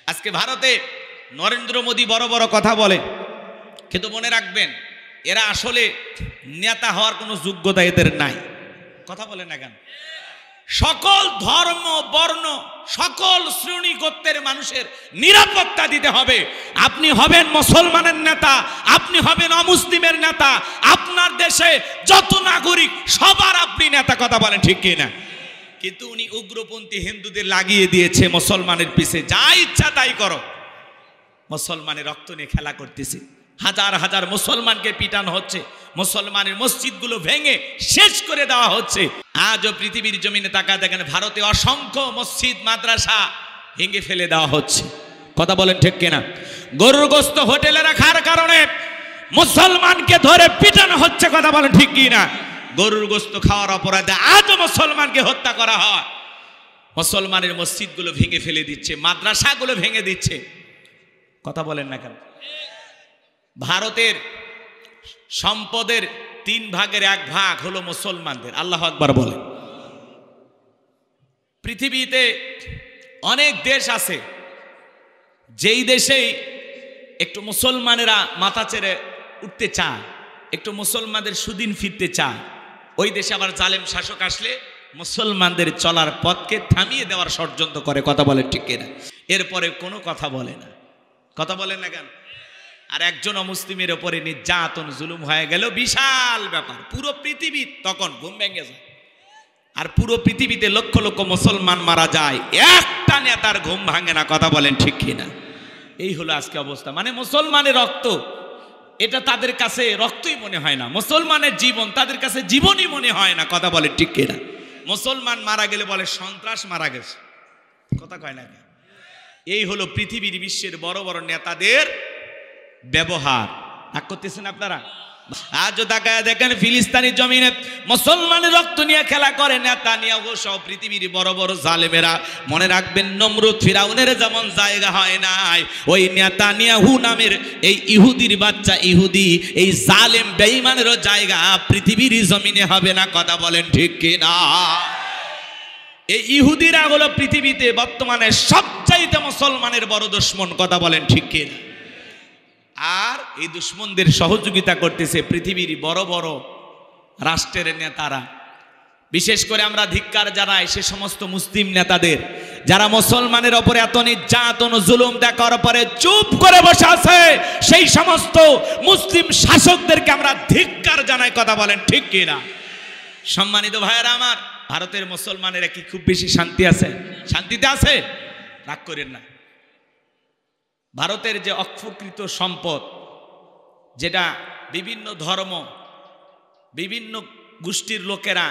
আজকে ভারতে নরেন্দ্র মোদী বড় বড় কথা বলে, কিন্তু মনে রাখবেন এরা আসলে নেতা হওয়ার কোনো যোগ্যতা এদের নাই। কথা বলে না কেন? সকল ধর্ম বর্ণ সকল শ্রেণী গোত্রের মানুষের নিরাপত্তা দিতে হবে। আপনি হবেন মুসলমানের নেতা, আপনি হবেন অমুসলিমের নেতা, আপনার দেশে যত নাগরিক সবার আপনি নেতা। কথা বলেন ঠিক কি না? কিন্তু উনি উগ্রপন্থী হিন্দুদের লাগিয়ে দিয়েছে মুসলমানের পিছে, যা ইচ্ছা তাই করো। মুসলমানের রক্ত নিয়ে খেলা করতেছে, হাজার হাজার মুসলমানকে পিটানো হচ্ছে, মুসলমানের মসজিদগুলো ভেঙে শেষ করে দেওয়া হচ্ছে। আজও পৃথিবীর জমিনে তাকায় দেখেন, ভারতে অসংখ্য মসজিদ মাদ্রাসা ভেঙে ফেলে দেওয়া হচ্ছে। কথা বলেন ঠিক কিনা? গরুর গোশত হোটেলে রাখার কারণে মুসলমানকে ধরে পিটানো হচ্ছে। কথা বলেন ঠিক কিনা? গরুর গোশত খাওয়ার অপরাধে আজও মুসলমানকে হত্যা করা হয়। মুসলমানের মসজিদগুলো ভেঙে ফেলে দিচ্ছে, মাদ্রাসাগুলো ভেঙে দিচ্ছে। কথা বলেন না কেন? ভারতের সম্পদের 3 ভাগের 1 ভাগ হলো মুসলমানদের। আল্লাহু আকবার বলেন। পৃথিবীতে অনেক দেশ আছে যেই দেশেই একটু মুসলমানেরা মাথা চেড়ে উঠতে চায়, একটু মুসলমানদের সুদিন ফিরতে চায়, ওই দেশে আবার জালেম শাসক আসলে মুসলমানদের চলার পথকে থামিয়ে দেওয়ার ষড়যন্ত্র করে। কথা বলেন ঠিক কিনা? এরপরে কোনো কথা বলে না। কথা বলেন না কেন? আর একজন অমুসলিমের ওপরে নির্যাতন জুলুম হয়ে গেল, বিশাল ব্যাপার, পুরো পৃথিবী তখন ঘুম ভেঙে যায়। আর পুরো পৃথিবীতে লক্ষ লক্ষ মুসলমান মারা যায়, একটা নেতার ঘুম ভাঙে না। কথা বলেন ঠিক কিনা? এই হলো আজকে অবস্থা। মানে মুসলমানের রক্ত এটা তাদের কাছে রক্তই মনে হয় না, মুসলমানের জীবন তাদের কাছে জীবনই মনে হয় না। কথা বলেন ঠিক কিনা? মুসলমান মারা গেলে বলে সন্ত্রাস মারা গেছে। কথা কয় না? এই হলো পৃথিবীর বিশ্বের বড় বড় নেতাদের ব্যবহার। রাগ করতেছেন আপনারা? আজও তাকায় দেখেন ফিলিস্তিনি জমিনে মুসলমানের রক্ত নিয়ে খেলা করে নেতানিয়াহু সহ পৃথিবীর বড় বড় জালেমেরা। মনে রাখবেন নমরুদ ফিরাউনের যেমন জায়গা হয় নাই, ওই নেতানিয়াহু নামের এই ইহুদির বাচ্চা ইহুদি এই জালেম বেঈমানেরও জায়গা পৃথিবীর জমিনে হবে না। কথা বলেন ঠিক কিনা? এই ইহুদিরা হলো পৃথিবীতে বর্তমানে সবচাইতে মুসলমানের বড় দুশমন। কথা বলেন ঠিক কিনা? আর এই দুশমনদের সহযোগিতা করতেছে পৃথিবীর বড় বড় রাষ্ট্রের নেতারা। বিশেষ করে আমরা ধিক্কার জানাই সে সমস্ত মুসলিম নেতাদের যারা মুসলমানের ওপরে এত নির্যাতন জুলুম দেখার পরে চুপ করে বসে আছে। সেই সমস্ত মুসলিম শাসকদেরকে আমরা ধিক্কার জানাই। কথা বলেন ঠিক কিনা? সম্মানিত ভাইয়েরা আমার, ভারতের মুসলমানেরা কি খুব বেশি শান্তি আছে? শান্তিতে আছে? রাগ করেন না। ভারতের যে অক্ষকৃত সম্পদ, যেটা বিভিন্ন ধর্ম বিভিন্ন গোষ্ঠীর লোকেরা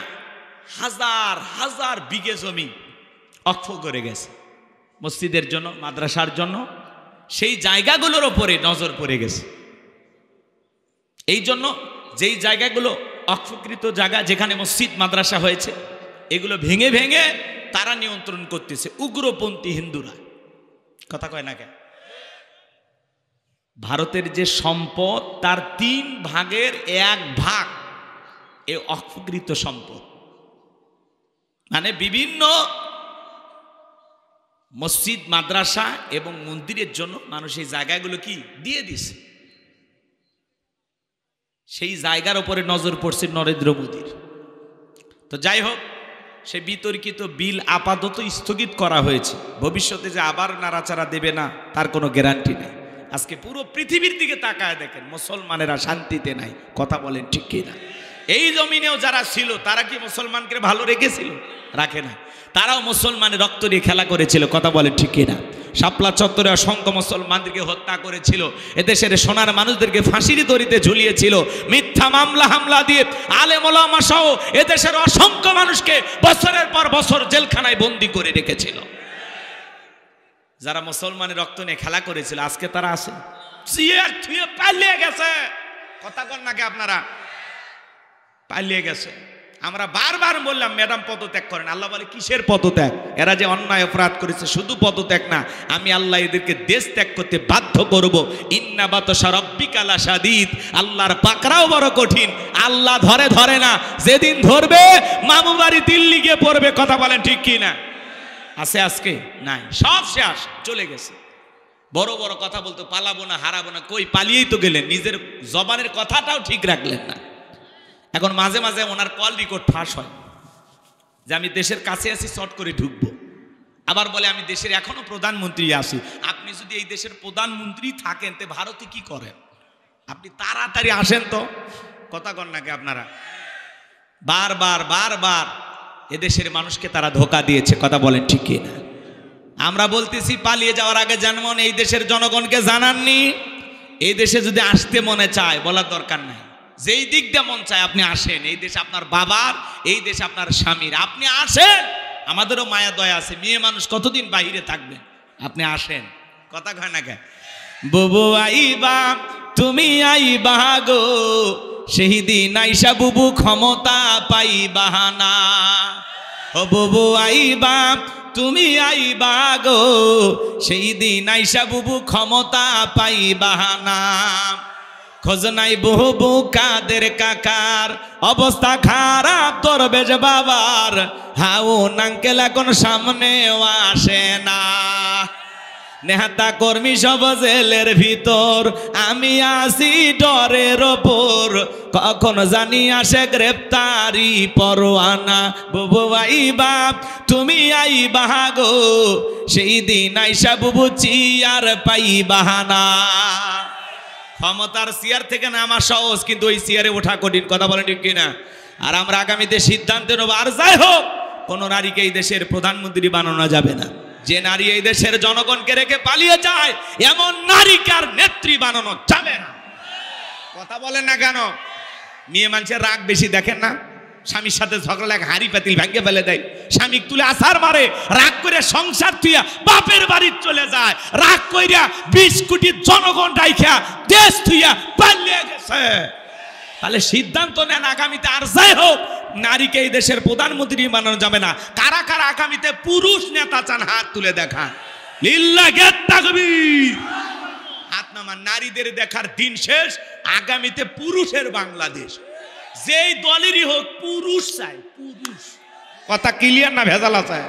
হাজার হাজার বিঘে জমি অক্ষ করে গেছে মসজিদের জন্য, মাদ্রাসার জন্য, সেই জায়গাগুলোর ওপরে নজর পড়ে গেছে। এই জন্য যেই জায়গাগুলো অক্ষকৃত জায়গা, যেখানে মসজিদ মাদ্রাসা হয়েছে, এগুলো ভেঙে ভেঙে তারা নিয়ন্ত্রণ করতেছে উগ্রপন্থী হিন্দুরা। কথা কয় না কেন? ভারতের যে সম্পদ তার 3 ভাগের 1 ভাগ এ অক্ষকৃত সম্পদ। মানে বিভিন্ন মসজিদ মাদ্রাসা এবং মন্দিরের জন্য মানুষ এই জায়গাগুলো কি দিয়ে দিছে। সেই জায়গার উপরে নজর পড়ছে নরেন্দ্র মোদীর। তো যাই হোক, সে বিতর্কিত বিল আপাতত স্থগিত করা হয়েছে। ভবিষ্যতে যে আবার নাড়াচাড়া দেবে না তার কোনো গ্যারান্টি নেই। আজকে পুরো পৃথিবীর দিকে তাকায় দেখেন, মুসলমানেরা শান্তিতে নাই। কথা বলেন ঠিক কিনা? এই জমিনেও যারা ছিল তারা কি মুসলমানকে ভালো রেখেছিল? রাখে না। তারাও মুসলমানের রক্ত নিয়ে খেলা করেছিল। কথা বলেন ঠিক কিনা? শাপলা চত্বরে অসংখ্য মুসলমানদেরকে হত্যা করেছিল, এদেশের সোনার মানুষদেরকে ফাঁসির দড়িতে ঝুলিয়েছিল, মিথ্যা মামলা হামলা দিয়ে আলেম ওলামা সহ এদেশের অসংখ্য মানুষকে বছরের পর বছর জেলখানায় বন্দী করে রেখেছিল। যারা মুসলমানের রক্ত নিয়ে খেলা করেছিল আজকে তারা আছে পালিয়ে গেছে। কথা বল নাকি আপনারা? পালিয়ে গেছে। আমরা বারবার বললাম ম্যাডাম পদত্যাগ করেন। আল্লাহ বলে কিসের পদত্যাগ? এরা যে অন্যায় অপরাধ করেছে, শুধু পদত্যাগ না, আমি আল্লাহ এদেরকে দেশ ত্যাগ করতে বাধ্য করব। ইন্না বাতশা রাব্বিকা লাশাদীদ, আল্লাহর পাকড়াও বড় কঠিন। আল্লাহ ধরে ধরে না, যেদিন ধরবে মামু বাড়ি দিল্লি গিয়ে পড়বে। কথা বলেন ঠিক কি না? আছে আজকে? নাই, সব শেষ, চলে গেছে। বড় বড় কথা বলতো, পালাবো না, হারাবো না, কই পালিয়েই তো গেলেন, নিজের জবানের কথাটাও ঠিক রাখলেন না। এখন মাঝে মাঝে ওনার কল রেকর্ড ফাঁস হয় যে আমি দেশের কাছে আছি, শর্ট করে ঢুকবো। আবার বলে আমি দেশের এখনো প্রধানমন্ত্রী আছি। আপনি যদি এই দেশের প্রধানমন্ত্রী থাকেন তে ভারতে কি করেন? আপনি তাড়াতাড়ি আসেন তো, কথা কন নাকি আপনারা? বারবার বারবার এদেশের মানুষকে তারা ধোকা দিয়েছে, কথা বলেন ঠিক কিনা? আমরা বলতেছি পালিয়ে যাওয়ার আগে জানমন এই দেশের জনগণকে জানাননি। এই দেশে যদি আসতে মনে চায় বলার দরকার নাই, যেই দিক দিয়ে মন চায় আপনি আসেন। এই দেশ আপনার বাবার, এই দেশ আপনার স্বামীর, আপনি আসেন। আমাদেরও মায়া দয়া আছে, মেয়ে মানুষ কতদিন বাহিরে থাকবে, আপনি আসেন। কথা কয় না কে? বুবু আইবা তুমি আইবা গো, সেই দিন আইসা বুবু ক্ষমতা পাইবা না। ও বুবু আইবা তুমি আইবা গো, সেই দিন আইসা বুবু ক্ষমতা পাইবা না। খোঁজ নাই বুবু কাদের কাকার, অবস্থা খারাপ দরবেশ বাবার, হাউ নাঙ্কেল এখন সামনেও আসে না। নেতা কর্মী সব জেলের ভিতর, আমি আসি ডরের ওপর, কখন জানি আসে গ্রেপ্তারি পরোয়ানা। বুবু আইবা তুমি আইবা গো, সেই দিন আইসা বুবু চিয়ার পাইবা না। ক্ষমতার চেয়ার থেকে নামা সহজ, কিন্তু ওই চেয়ারে ওঠা কঠিন, কথা বলেন ঠিক কিনা? আর আমরা আগামীতে সিদ্ধান্ত নেব, আর যাই হোক কোন নারীকে এই দেশের প্রধানমন্ত্রী বানানো যাবে না। যে নারী এই দেশের জনগণকে রেখে পালিয়ে যায়, এমন নারীকে আর নেত্রী বানানো যাবে না। কথা বলেন না কেন? মেয়ে মানুষের রাগ বেশি দেখেন না, স্বামীর সাথে ঝগড়া লাগে হাড়ি পাতিল ভেঙে ফেলে দেয়, স্বামী তুলে আছাড় মারে, রাগ করে সংসার থুইয়া বাপের বাড়ি চলে যায়, রাগ কইরা 20 কোটি জনগণ রাইখা দেশ থুইয়া পালিয়ে গেছে। তাহলে সিদ্ধান্ত নেন আগামীতে আর যাই হোক নারীকে এই দেশের প্রধানমন্ত্রী বানানো যাবে না। কারা কারা আগামীতে পুরুষ নেতা চান হাত তুলে দেখা। লিল্লাহি তাকবীর। হাত নামান। নারীদের দেখার দিন শেষ, আগামীতে পুরুষের বাংলাদেশ। যেই দলেরই হোক পুরুষ চাই, পুরুষ। কথা ক্লিয়ার না ভেজাল আছে?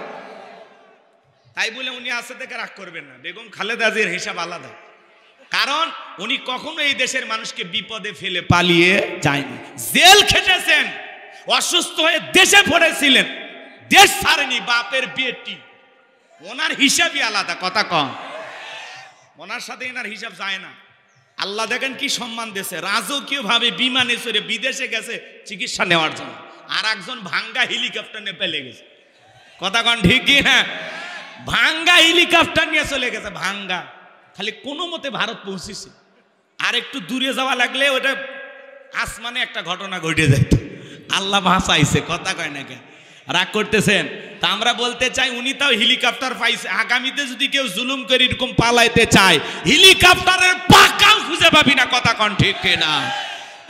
তাই বলে উনি আছে থেকে রাগ করবেন না, বেগম খালেদা জিয়ার হিসাব আলাদা। কারণ উনি কখনো এই দেশের মানুষকে বিপদে ফেলে পালিয়ে যায়নি, জেল খেটেছেন, অসুস্থ হয়ে দেশে পড়েছিলেন, দেশ ছাড়েনি, বাপের বেটি। ওনার হিসাবই আলাদা, কথা কম। ওনার সাথে এনার হিসাব যায় না। আল্লাহ দেখেন কি সম্মান দিয়েছে, রাজকীয় ভাবে বিমানে চড়ে বিদেশে গেছে চিকিৎসা নেওয়ার জন্য, আর একজন ভাঙ্গা হেলিকপ্টার নিয়ে পেলে গেছে। কথা কন ঠিক কি না? ভাঙ্গা হেলিকপ্টার নিয়ে চলে গেছে, ভাঙ্গা, খালি কোনো মতে ভারত পৌঁছেছে। আর একটু দূরে যাওয়া লাগলে ওটা আসমানে একটা ঘটনা ঘটে যেত। আল্লাহ ভাসাইছে, কথা কয় না কেন? রাগ করতেছেন? তা আমরা বলতে চাই উনি তাও হেলিকপ্টার পাইছে। আগামীতে যদি কেউ জুলুম করে এরকম পালাইতে চায়, হেলিকপ্টারের পাকাও খুঁজে পাবি না। কথা কন ঠিক কিনা?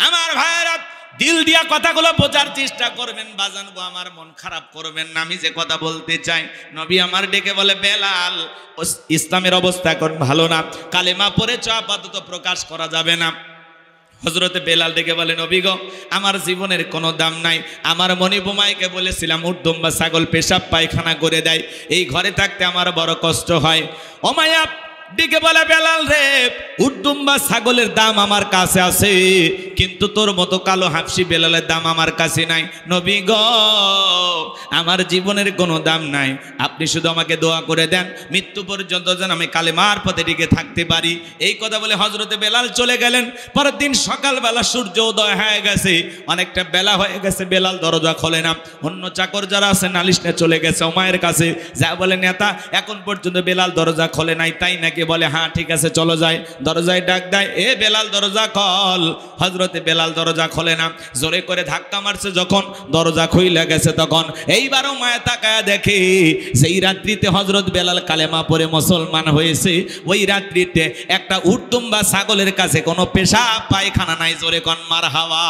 আমার ভাইয়েরা দিল দিয়া কথাগুলো বোঝার চেষ্টা করবেন, বাজানবো আমার মন খারাপ করবেন না। আমি যে কথা বলতে চাই, নবী আমার ডেকে বলে, বেলাল ইসলামের অবস্থা এখন ভালো না, কালেমা পড়েছ, আপাতত প্রকাশ করা যাবে না। হযরতে বেলাল ডেকে বলে, নবী গো আমার জীবনের কোনো দাম নাই, আমার মনি বোমাইকে বলেছিলাম উট দুম্বা ছাগল পেশাব পায়খানা করে দেয়, এই ঘরে থাকতে আমার বড় কষ্ট হয়। ওমাইয়া ডেকে বলে, বেলাল রে উট দুম্বা ছাগলের দাম আমার কাছে আছে, কিন্তু তোর মতো কালো হাফসি বেলালের দাম আমার কাছে নাই। নবী গো আমার জীবনের কোনো দাম নাই, আপনি শুধু আমাকে দোয়া করে দেন মৃত্যু পর্যন্ত যেন আমি কালেমার পথে টিকে থাকতে পারি। এই কথা বলে হযরতে বেলাল চলে গেলেন। পরের দিন সকালবেলা সূর্য উদয় হয়ে গেছে, অনেকটা বেলা হয়ে গেছে, বেলাল দরজা খোলে না। অন্য চাকর যারা আছে নালিশ নিয়ে চলে গেছে ওমায়ের কাছে, যা বলে নেতা এখন পর্যন্ত বেলাল দরজা খোলে নাই, তাই নাকি? বলে হ্যাঁ ঠিক আছে চলো যাই। দরজায় ডাক দেয়, এ বেলাল দরজা খোল। হযরতে বেলাল দরজা খোলে না, জোরে করে ধাক্কা মারছে, যখন দরজা খুইলে গেছে তখন এইবারও মায়া তাকায়া দেখে যেই রাত্রিতে হযরত বেলাল কালেমা পড়ে মুসলমান হয়েছে, ওই রাত্রিতে একটা উট দুম্বা ছাগলের কাছে কোনো পেশাব পায়খানা নাই। জোরে কন মারহাবা।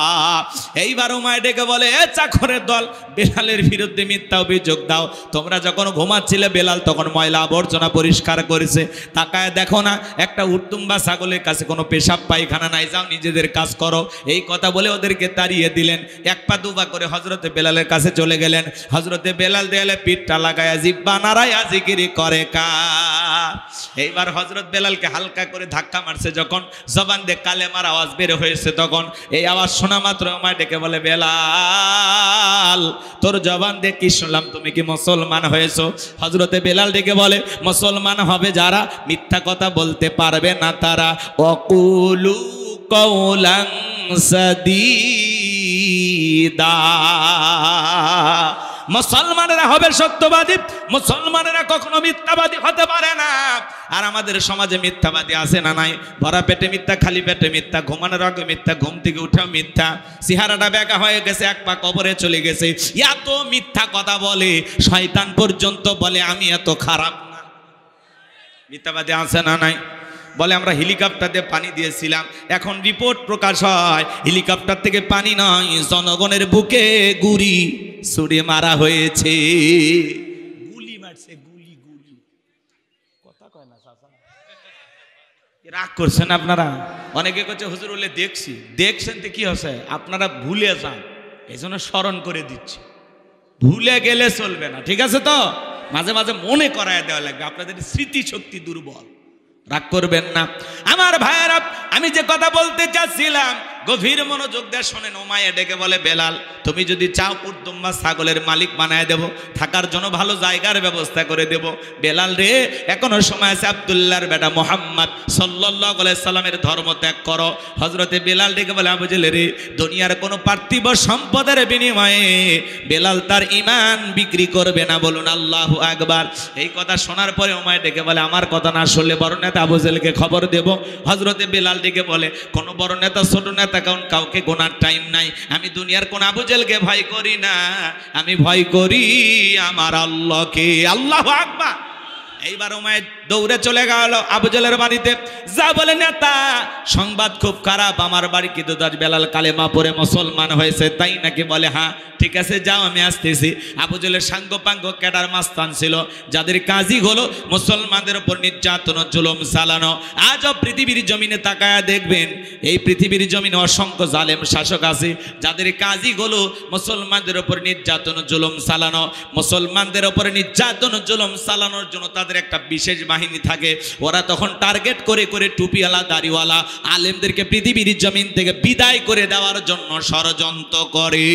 এইবারও মায়া ডেকে বলে, এ চাকরের দল, বেলালের বিরুদ্ধে মিথ্যা অভিযোগ দাও। তোমরা যখন ঘুমাচ্ছিলে বেলাল তখন ময়লা আবর্জনা পরিষ্কার করেছে, তাকা তাকায় দেখো না একটা উটদুম্বা ছাগলের কাছে কোনো পেশাব পায়খানা নাই, যাও নিজেদের কাজ করো। এই কথা বলে ওদেরকে তাড়িয়ে দিলেন। এক পা দুপা করে হযরতে বেলালের কাছে চলে গেলেন। হযরতে বেলাল দেয়ালে পিঠটা লাগায়া জিহ্বা নাড়ায়া জিকিরি করে কার। এইবার হযরত বেলালকে হালকা করে ধাক্কা মারছে, যখন জবান দিয়ে কালেমার আওয়াজ বের হয়েছে, তখন এই আওয়াজ শোনা মাত্র আমায় ডেকে বলে, বেলাল তোর জবান দিয়ে কি শুনলাম, তুমি কি মুসলমান হয়েছো? হযরতে বেলাল ডেকে বলে, মুসলমান হবে যারা মিথ্যা কথা বলতে পারবে না তারা। ওয়াকুলু কওলান সাদীদা, মুসলমানেরা হবে সত্যবাদী, মুসলমানেরা কখনো মিথ্যাবাদী হতে পারে না। আর আমাদের সমাজে মিথ্যাবাদী আছে না নাই? ভরা পেটে মিথ্যা, খালি পেটে মিথ্যা, ঘুমানোর আগে মিথ্যা, ঘুম থেকে উঠেও মিথ্যা, চেহারাটা বেঁকা হয়ে গেছে, এক পা কবরে চলে গেছে, এত মিথ্যা কথা বলে শয়তান পর্যন্ত বলে আমি এত খারাপ না। মিথ্যাবাদী আছে না নাই? বলে আমরা হেলিকপ্টার দিয়ে পানি দিয়েছিলাম, এখন রিপোর্ট প্রকাশ হয় হেলিকপ্টার থেকে পানি নয়, জনগণের বুকে গুলি ছুড়ে মারা হয়েছে। গুলি মারছে, গুলি গুলি, কথা কয় না চাচা, রাগ করছেন আপনারা? অনেকে করছে হুজুর বলে দেখছি, দেখছেন তো কি হচ্ছে, আপনারা ভুলে যান, এই জন্য স্মরণ করে দিচ্ছি। ভুলে গেলে চলবে না, ঠিক আছে তো? মাঝে মাঝে মনে করায় দেওয়া লাগবে, আপনাদের স্মৃতিশক্তি দুর্বল, রাগ করবেন না আমার ভাইয়েরা। আমি যে কথা বলতে চাচ্ছিলাম গভীর মনোযোগ দিয়ে শোনেন। উমাইয়া ডেকে বলে, বেলাল তুমি যদি চাও উটদুম্বা ছাগলের মালিক বানায় দেব, থাকার জন্য ভালো জায়গার ব্যবস্থা করে দেব। বেলাল রে এখনো সময় আছে, আব্দুল্লাহর বেটা মুহাম্মদ সাল্লাল্লাহু আলাইহি সাল্লামের ধর্ম ত্যাগ করো। হযরতে বেলাল ডেকে বলে, আবু জেহেল রে দুনিয়ার কোনো পার্থিব সম্পদের বিনিময়ে বেলাল তার ঈমান বিক্রি করবে না, বলুন আল্লাহু আকবার। এই কথা শোনার পরে উমাইয়া ডেকে বলে, আমার কথা না শুনলে বড় নেতা আবু জেহেলকে খবর দেব। হযরতে বেলাল ডেকে বলে, কোনো বড় নেতা ছোট নেতা কাউকে গোনার টাইম নাই, আমি দুনিয়ার কোন আবু জেহেলকে ভয় করি না, আমি ভয় করি আমার আল্লাহকে। আল্লাহু আকবার। এইবার উমাইয়া দৌড়ে চলে গেল আবু জেহেলের বাড়িতে, যা বলে, নেতা সংবাদ খুব খারাপ, আমার বাড়ি কিন্তু বেলাল কালেমা পড়ে মুসলমান হয়েছে। তাই নাকি? বলে হ্যাঁ, ঠিক আছে যাও আমি আসতেছি। আবু জেহেলের সাঙ্গপাঙ্গ ক্যাডার মাস্তান ছিল, যাদের কাজই হলো মুসলমানদের উপর নির্যাতন জুলুম চালানো। আজও পৃথিবীর জমিনে তাকায়া দেখবেন, এই পৃথিবীর জমিনে অসংখ্য জালেম শাসক আছে, যাদের কাজই হলো মুসলমানদের উপর নির্যাতন জুলুম চালানো। মুসলমানদের উপর নির্যাতন জুলুম চালানোর জন্য তাদের একটা বিশেষ বাহিনী থাকে, ওরা তখন টার্গেট করে করে টুপিওয়ালা দাড়িওয়ালা আলেমদেরকে পৃথিবীর জমিন থেকে বিদায় করে দেওয়ার জন্য ষড়যন্ত্র করে।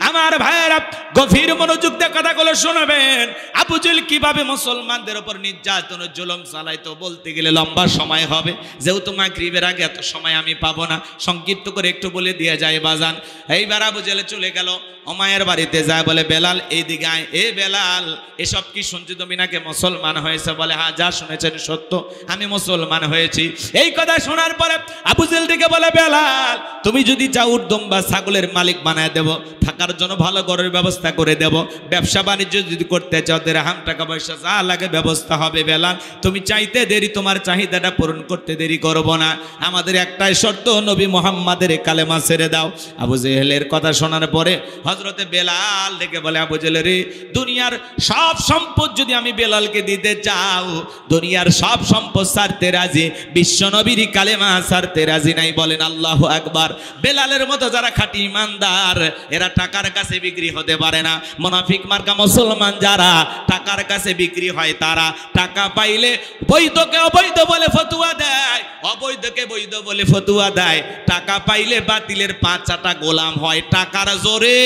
আমার ভাইয়েরা গভীর মনোযোগ দিয়ে কথাগুলো শোনাবেন। আবু জেহেল কিভাবে মুসলমানদের উপর নির্যাতন জুলুম চালাইতো বলতে গেলে লম্বা সময় হবে, যেহেতু মাগরিবের আগে এত সময় আমি পাবো না, সংক্ষিপ্ত করে একটু বলে দিয়ে যায় বাজান। এইবার আবু জেহেল চলে গেল উমাইয়ার বাড়িতে, যায় বলে, বেলাল এইদিকে আয়। এ বেলাল এসব কি শুনছি তুমি নাকি মুসলমান হয়েছে? বলে হ্যাঁ, যা শুনেছেন সত্য, আমি মুসলমান হয়েছি। এই কথা শোনার পরে আবু জেহেল থেকে বলে, বেলাল তুমি যদি চাও উটদুম্বা ছাগলের মালিক বানায় দেব, থাকার জন্য ভালো ঘরের ব্যবস্থা করে দেব, ব্যবসা বাণিজ্য যদি করতে চাও দিরহাম টাকা পয়সা যা লাগে ব্যবস্থা হবে। বেলাল তুমি চাইতে দেরি, তোমার চাহিদাটা পূরণ করতে দেরি করব না, আমাদের একটাই শর্ত, নবী মুহাম্মাদের কালেমা ছেড়ে দাও। আবু জেহেলের কথা শোনার পরে হযরতে বেলাল ডেকে বলে, আবু জেহেল রে দুনিয়ার সব সম্পদ যদি আমি বেলালকে দিতে চাও, দুনিয়ার সব সম্পদ ছাড়তে রাজি, বিশ্ব নবীর কালেমা ছাড়তে রাজি নাই। বলেন আল্লাহু আকবার। বেলালের মতো যারা খাঁটি ইমানদার, এরা টাকার কাছে বিক্রি হতে পারে না। মুনাফিক মার্কা মুসলমান যারা টাকার কাছে বিক্রি হয়, তারা টাকা পাইলে বৈধকে অবৈধ বলে ফতুয়া দেয়, অবৈধকে বৈধ বলে ফতুয়া দেয়, টাকা পাইলে বাতিলের পাঁচাটা গোলাম হয়, টাকার জোরে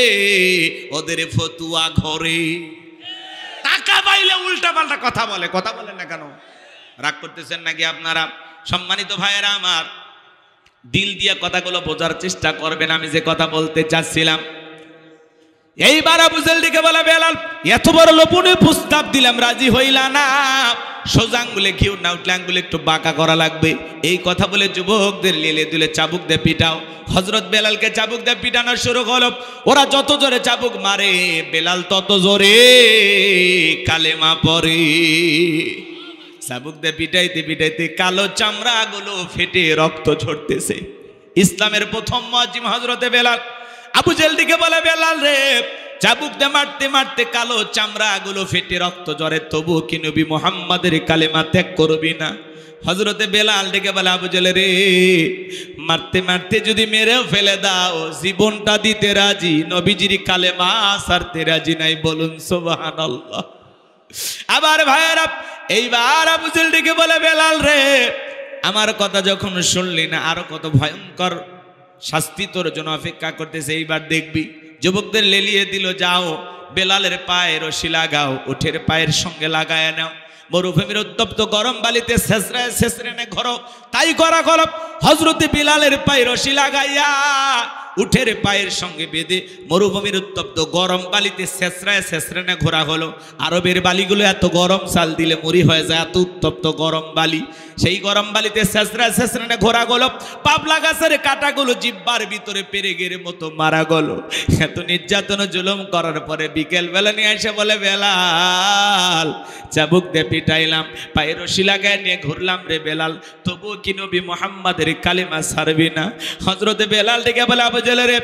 ওদের ফতুয়া ঘরে। টাকা পাইলে উল্টা পাল্টা কথা বলে, কথা বলেন না কেন? রাগ করতেছেন নাকি আপনারা? সম্মানিত ভাইয়েরা আমার, দিল দিয়ে কথাগুলো বোঝার চেষ্টা করবেন আমি যে কথা বলতে চাচ্ছিলাম। এইবার আবু জেহেল দিকে বলে, বেলাল এত বড় লোভনীয় প্রস্তাব দিলাম, রাজি হইলা না, সোজা আঙ্গুলে ঘিউ না উঠলে আঙ্গুলে একটু বাঁকা করা লাগবে। এই কথা বলে যুবকদের লেলে দুলে চাবুক দিয়ে পিটাও। হযরত বেলালকে চাবুক দিয়ে পিটানো শুরু হলো। ওরা যত জোরে চাবুক মারে, বেলাল তত জোরে কালেমা পড়ে। চাবুক দিয়ে পিটাইতে পিটাইতে কালো চামড়া গুলো ফেটে রক্ত ঝরতেছে। ইসলামের প্রথম মুয়াজ্জিন হযরতে বেলাল। আবু জেহেল দিকে বলে, বেলাল রে চাবুক দিয়ে মারতে মারতে কালো চামড়াগুলো ফেটে রক্ত ঝরে, তবুও কি নবী মুহাম্মাদের কালেমা ত্যাগ করবি না? হযরতে বেলাল ডেকে বলে, আবু জেলে রে, মারতে মারতে যদি মেরেও ফেলে দাও, জীবনটা দিতে রাজি, নবীজির কালেমা ছাড়তে রাজি নাই। বলুন সুবহানাল্লাহ। আবার ভাইয়েরা, এইবার আবু জেল ডেকে বলে, বেলাল রে, আমার কথা যখন শুনলি না, আরো কত ভয়ঙ্কর শাস্তি তোর জন্য অপেক্ষা করতেছে, এইবার দেখবি। যুবকদের লেলিয়ে দিল, যাও বেলালের পায়ে রশি লাগাও, উঠের পায়ের সঙ্গে লাগায় নাও, মরুভূমির উত্তপ্ত গরম বালিতে ছেঁচড়ায় ছেঁচড়ে ঘরো। তাই করা গরম হযরতে বিলালের পায়ে রশি লাগাইয়া উঠের পায়ের সঙ্গে বেঁধে মরুভূমির উত্তপ্ত গরম বালিতে ছেঁচড়ায় ছেঁচড়ে ঘোরা হলো। আরবের বালিগুলো এত গরম, চাল দিলে মুড়ি হয়ে যায়, এত উত্তপ্ত গরম বালি। সেই গরম বালিতে ছেঁচড়ায় ছেঁচড়ে ঘোরা গেল। পাবলা গাছের কাঁটাগুলো জিব্বার ভিতরে পেরেকের মতো মারা গেল। এত নির্যাতন জুলুম করার পরে বিকেল বেলা নিয়ে এসে বলে, বেলাল, চাবুক দিয়ে পিটাইলাম, পায়ে রশি লাগায় নিয়ে ঘুরলাম রে বেলাল, তবুও কি নবী মুহাম্মাদের কালেমা ছাড়বি না? হযরতে বেলাল ডেকে বলে, আবু জেলে রে,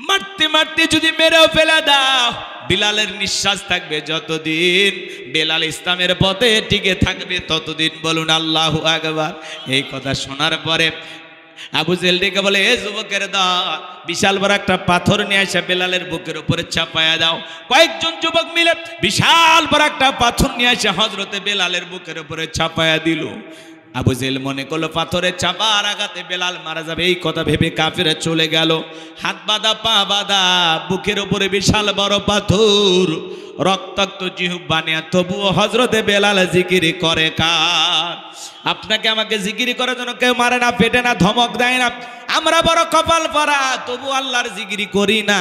মারতে মারতে যদি মেরেও ফেলে দাও, বিলালের নিঃশ্বাস থাকবে যতদিন, বেলাল ইসলামের পথে টিকে থাকবে ততদিন। বলুন আল্লাহু আকবার। এই কথা শোনার পরে আবু জেল ডেকে বলে, এ যুবকের দল, বিশাল বড় একটা পাথর নিয়ে এসে বেলালের বুকের উপরে চাপায়া দাও। কয়েকজন যুবক মিলে বিশাল বড় একটা পাথর নিয়ে এসে হযরতে বেলালের বুকের উপরে চাপায়া দিল। আবু জেল মনে করলো পাথরের চাপার আঘাতে বেলাল মারা যাবে, এই কথা ভেবে কাফেরে চলে গেল। হাত বাঁধা, পা বাঁধা, বুকের উপরে বিশাল বড় পাথর, রক্তাক্ত জিহ্বা নিয়ে, তবুও হযরতে বেলাল জিকিরি করে। কার? আপনাকে আমাকে জিকিরি করার জন্য কেউ মারে না, পেটে না, ধমক দেয় না। আমরা বড় কপাল পরা, তবু আল্লাহর জিকিরি করি না।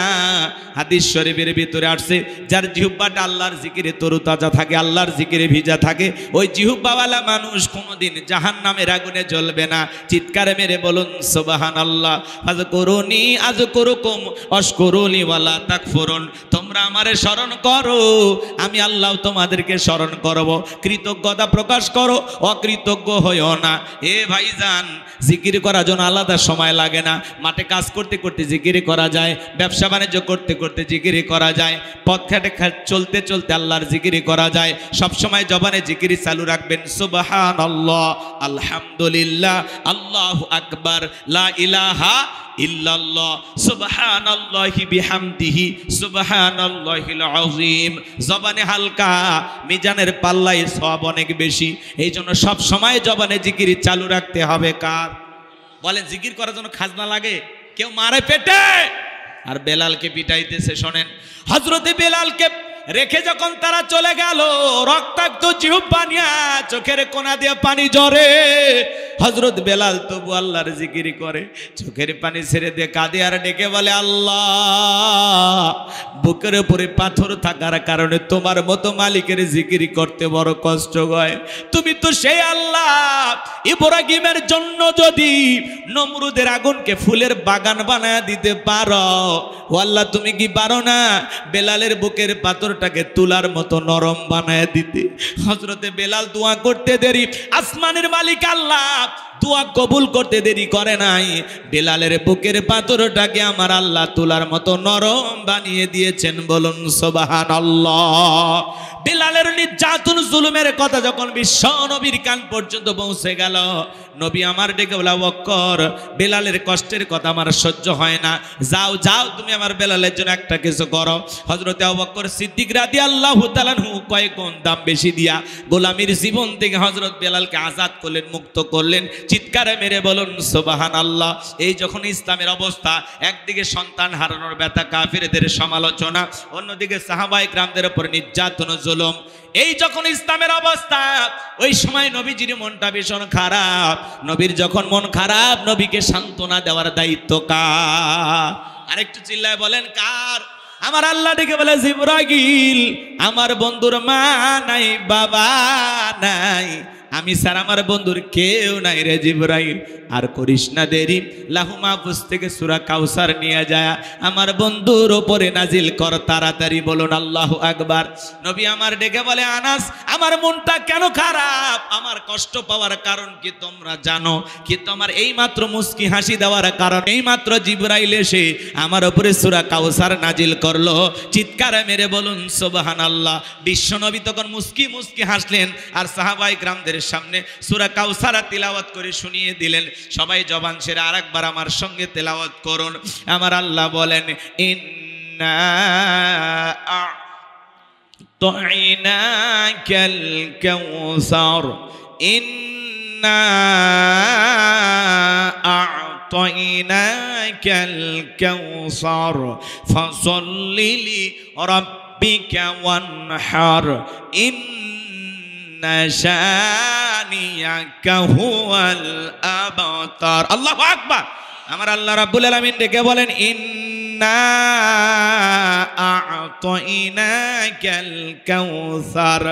হাদিস শরীফের ভিতরে আসছে, যার জিহ্বাটা আল্লাহর জিকিরে তরুতাজা থাকে, আল্লাহর জিকিরে ভিজা থাকে, ওই জিহ্বাওয়ালা মানুষ কোনোদিন জাহান্নামের আগুনে জ্বলবে না। চিৎকারে মেরে বলুন সুবহানাল্লাহ। ফাযকুরুনি আযকুরুকুম ওয়াশকুরুলি ওয়ালা তাকফুরুন। তোমরা আমারে স্মরণ করো, আমি আল্লাহ তোমাদেরকে স্মরণ করব। কৃতজ্ঞতা প্রকাশ করো, অকৃতজ্ঞ হইও না। এ ভাইজান, জিকির করার জন্য আলাদা সময় লাগে না। মাঠে কাজ করতে করতে জিকিরি করা যায়, ব্যবসা বাণিজ্য করতে করতে জিকিরি করা যায়, পথ ঘাটে চলতে চলতে আল্লাহর জিকিরি করা যায়। সব সময় জবানে জিকিরি চালু রাখবেন। সুবহানাল্লাহ, আলহামদুলিল্লাহ, আল্লাহু আকবার, লা ইলাহা ইল্লাল্লাহ, সুবহানাল্লাহি বিহামদিহি, সুবহানাল্লাহিল আযীম। জবানে হালকা, মিজানের পাল্লায় সওয়াব অনেক বেশি। এই জন্য সব সময় জবানে জিকিরি চালু রাখতে হবে। কার বলেন? জিকির করার জন্য খাজনা লাগে? কেউ মারে পেটে। আর বেলালকে পিটাইতেছে, শোনেন। হযরতে বেলালকে রেখে যখন তারা চলে গেল, রক্তাক্ত জিহ্বা নিয়ে চোখের কোনা দিয়ে পানি ঝরে। হযরত বেলাল তবু আল্লাহর জিকিরি করে, চোখের পানি ছেড়ে দিয়ে কাঁদে আর ডেকে বলে, আল্লাহ, বুকের উপরে পাথর থাকার কারণে তোমার মতো মালিকের জিকিরি করতে বড় কষ্ট হয়। তুমি তো সেই আল্লাহ, ইব্রাহিমের জন্য যদি নমরুদের আগুনকে ফুলের বাগান বানায় দিতে পারো, ও আল্লাহ, তুমি কি পারো না বেলালের বুকের পাথরটাকে তুলার মতো নরম বানায় দিতে? হযরতে বেলাল দোয়া করতে দেরি, আসমানের মালিক আল্লাহ দোয়া কবুল করতে দেরি করে নাই। বেলালের বুকের পাথরটাকে আমার আল্লাহ তুলার মতো নরম বানিয়ে দিয়েছেন। বলুন সুবহানাল্লাহ। বেলালের নির্যাতন জুলুমের কথা যখন বিশ্ব নবীর কান পর্যন্ত পৌঁছে গেল, নবী আমার ডেকে বলা, আবু বকর, বেলালের কষ্টের কথা আমার সহ্য হয় না, যাও যাও, তুমি আমার বেলালের জন্য একটা কিছু করো। হযরতে আবু বকর সিদ্দিক রাদিয়াল্লাহু তাআলা আনহু কয়েক গুণ দাম বেশি দিয়া গোলামীর জীবন থেকে হযরত বেলালকে আজাদ করলেন, মুক্ত করলেন। চিৎকারে মেরে বলুন সুবহানাল্লাহ। এই যখন ইসলামের অবস্থা, একদিকে সন্তান হারানোর ব্যথা, কাফিরদের সমালোচনা, অন্যদিকে সাহাবায়ে কিরামদের উপর নির্যাতন জুলুম, এই যখন ইসলামের অবস্থা, ওই সময় নবীজির মনটা ভীষণ খারাপ। নবীর যখন মন খারাপ, নবীকে সান্ত্বনা দেওয়ার দায়িত্ব কার? আরেকটু চিল্লায় বলেন কার? আমার আল্লাহ ডেকে বলে, জিবরাইল, আমার বন্ধুর মা নাই, বাবা নাই, আমি স্যার আমার বন্ধুর কেউ নাই রে জিবরাইল, আর করিস না দেরি, লাহু মাহফুজ থেকে সূরা কাউসার নিয়ে যায় আমার বন্ধুর ওপরে নাজিল কর তাড়াতাড়ি। বলুন আল্লাহু আকবার। নবী আমার ডেকে বলে, আনাস আমার মনটা কেন খারাপ, আমার কষ্ট পাওয়ার কারণ কি তোমরা জানো? কি তোমার এই মাত্র মুস্কি হাসি দেওয়ার কারণ? এই মাত্র জিবরাইল এসে আমার উপরে সূরা কাউসার নাজিল করলো। চিৎকার মেরে বলুন সুবহানাল্লাহ। বিশ্ব নবী তখন মুস্কি মুস্কি হাসলেন আর সাহাবায়ে কিরামদের সামনে সূরা কাউসার তিলাওয়াত করে শুনিয়ে দিলেন। সবাই জবান ছেড়ে আরেকবার আমার সঙ্গে তেলাওয়াত করুন। আমার আল্লাহ বলেন, ইন্না আ'তাইনাকাল কাউসার, ইন্না আ'তাইনাকাল কাউসার ফাসাল্লি লিরাব্বিকা ওয়ানহার, ইন্না শানিয়াকা হুয়াল আবতার। আল্লাহু আকবার। আমার আল্লাহ রাব্বুল আলামিন ডেকে বলেন, ইন্না আ'তাইনাকাল কাউসার,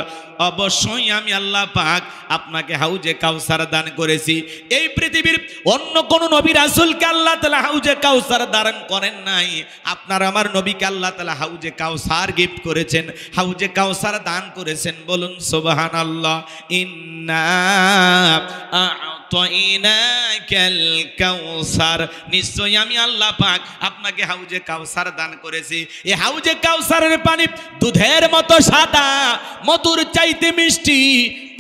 অবশ্যই আমি আল্লাহ পাক আপনাকে হাউজে কাউসার দান করেছি। এই পৃথিবীর অন্য কোন নবী রাসূলকে আল্লাহ তাআলা হাউজে কাউসার দান করেন নাই। আপনার আমার নবীকে আল্লাহ তাআলা হাউজে কাউসার গিফট করেছেন, হাউজে কাউসার দান করেছেন। বলুন সুবহানাল্লাহ। ইন্না আ'তাইনাকাল কাউসার, নিশ্চয়ই আমি আল্লাহ পাক আপনাকে হাউজে কাউসার দান করেছি। এই হাউজে কাউসারের পানি দুধের মতো সাদা, মধুর চাইতে মিষ্টি,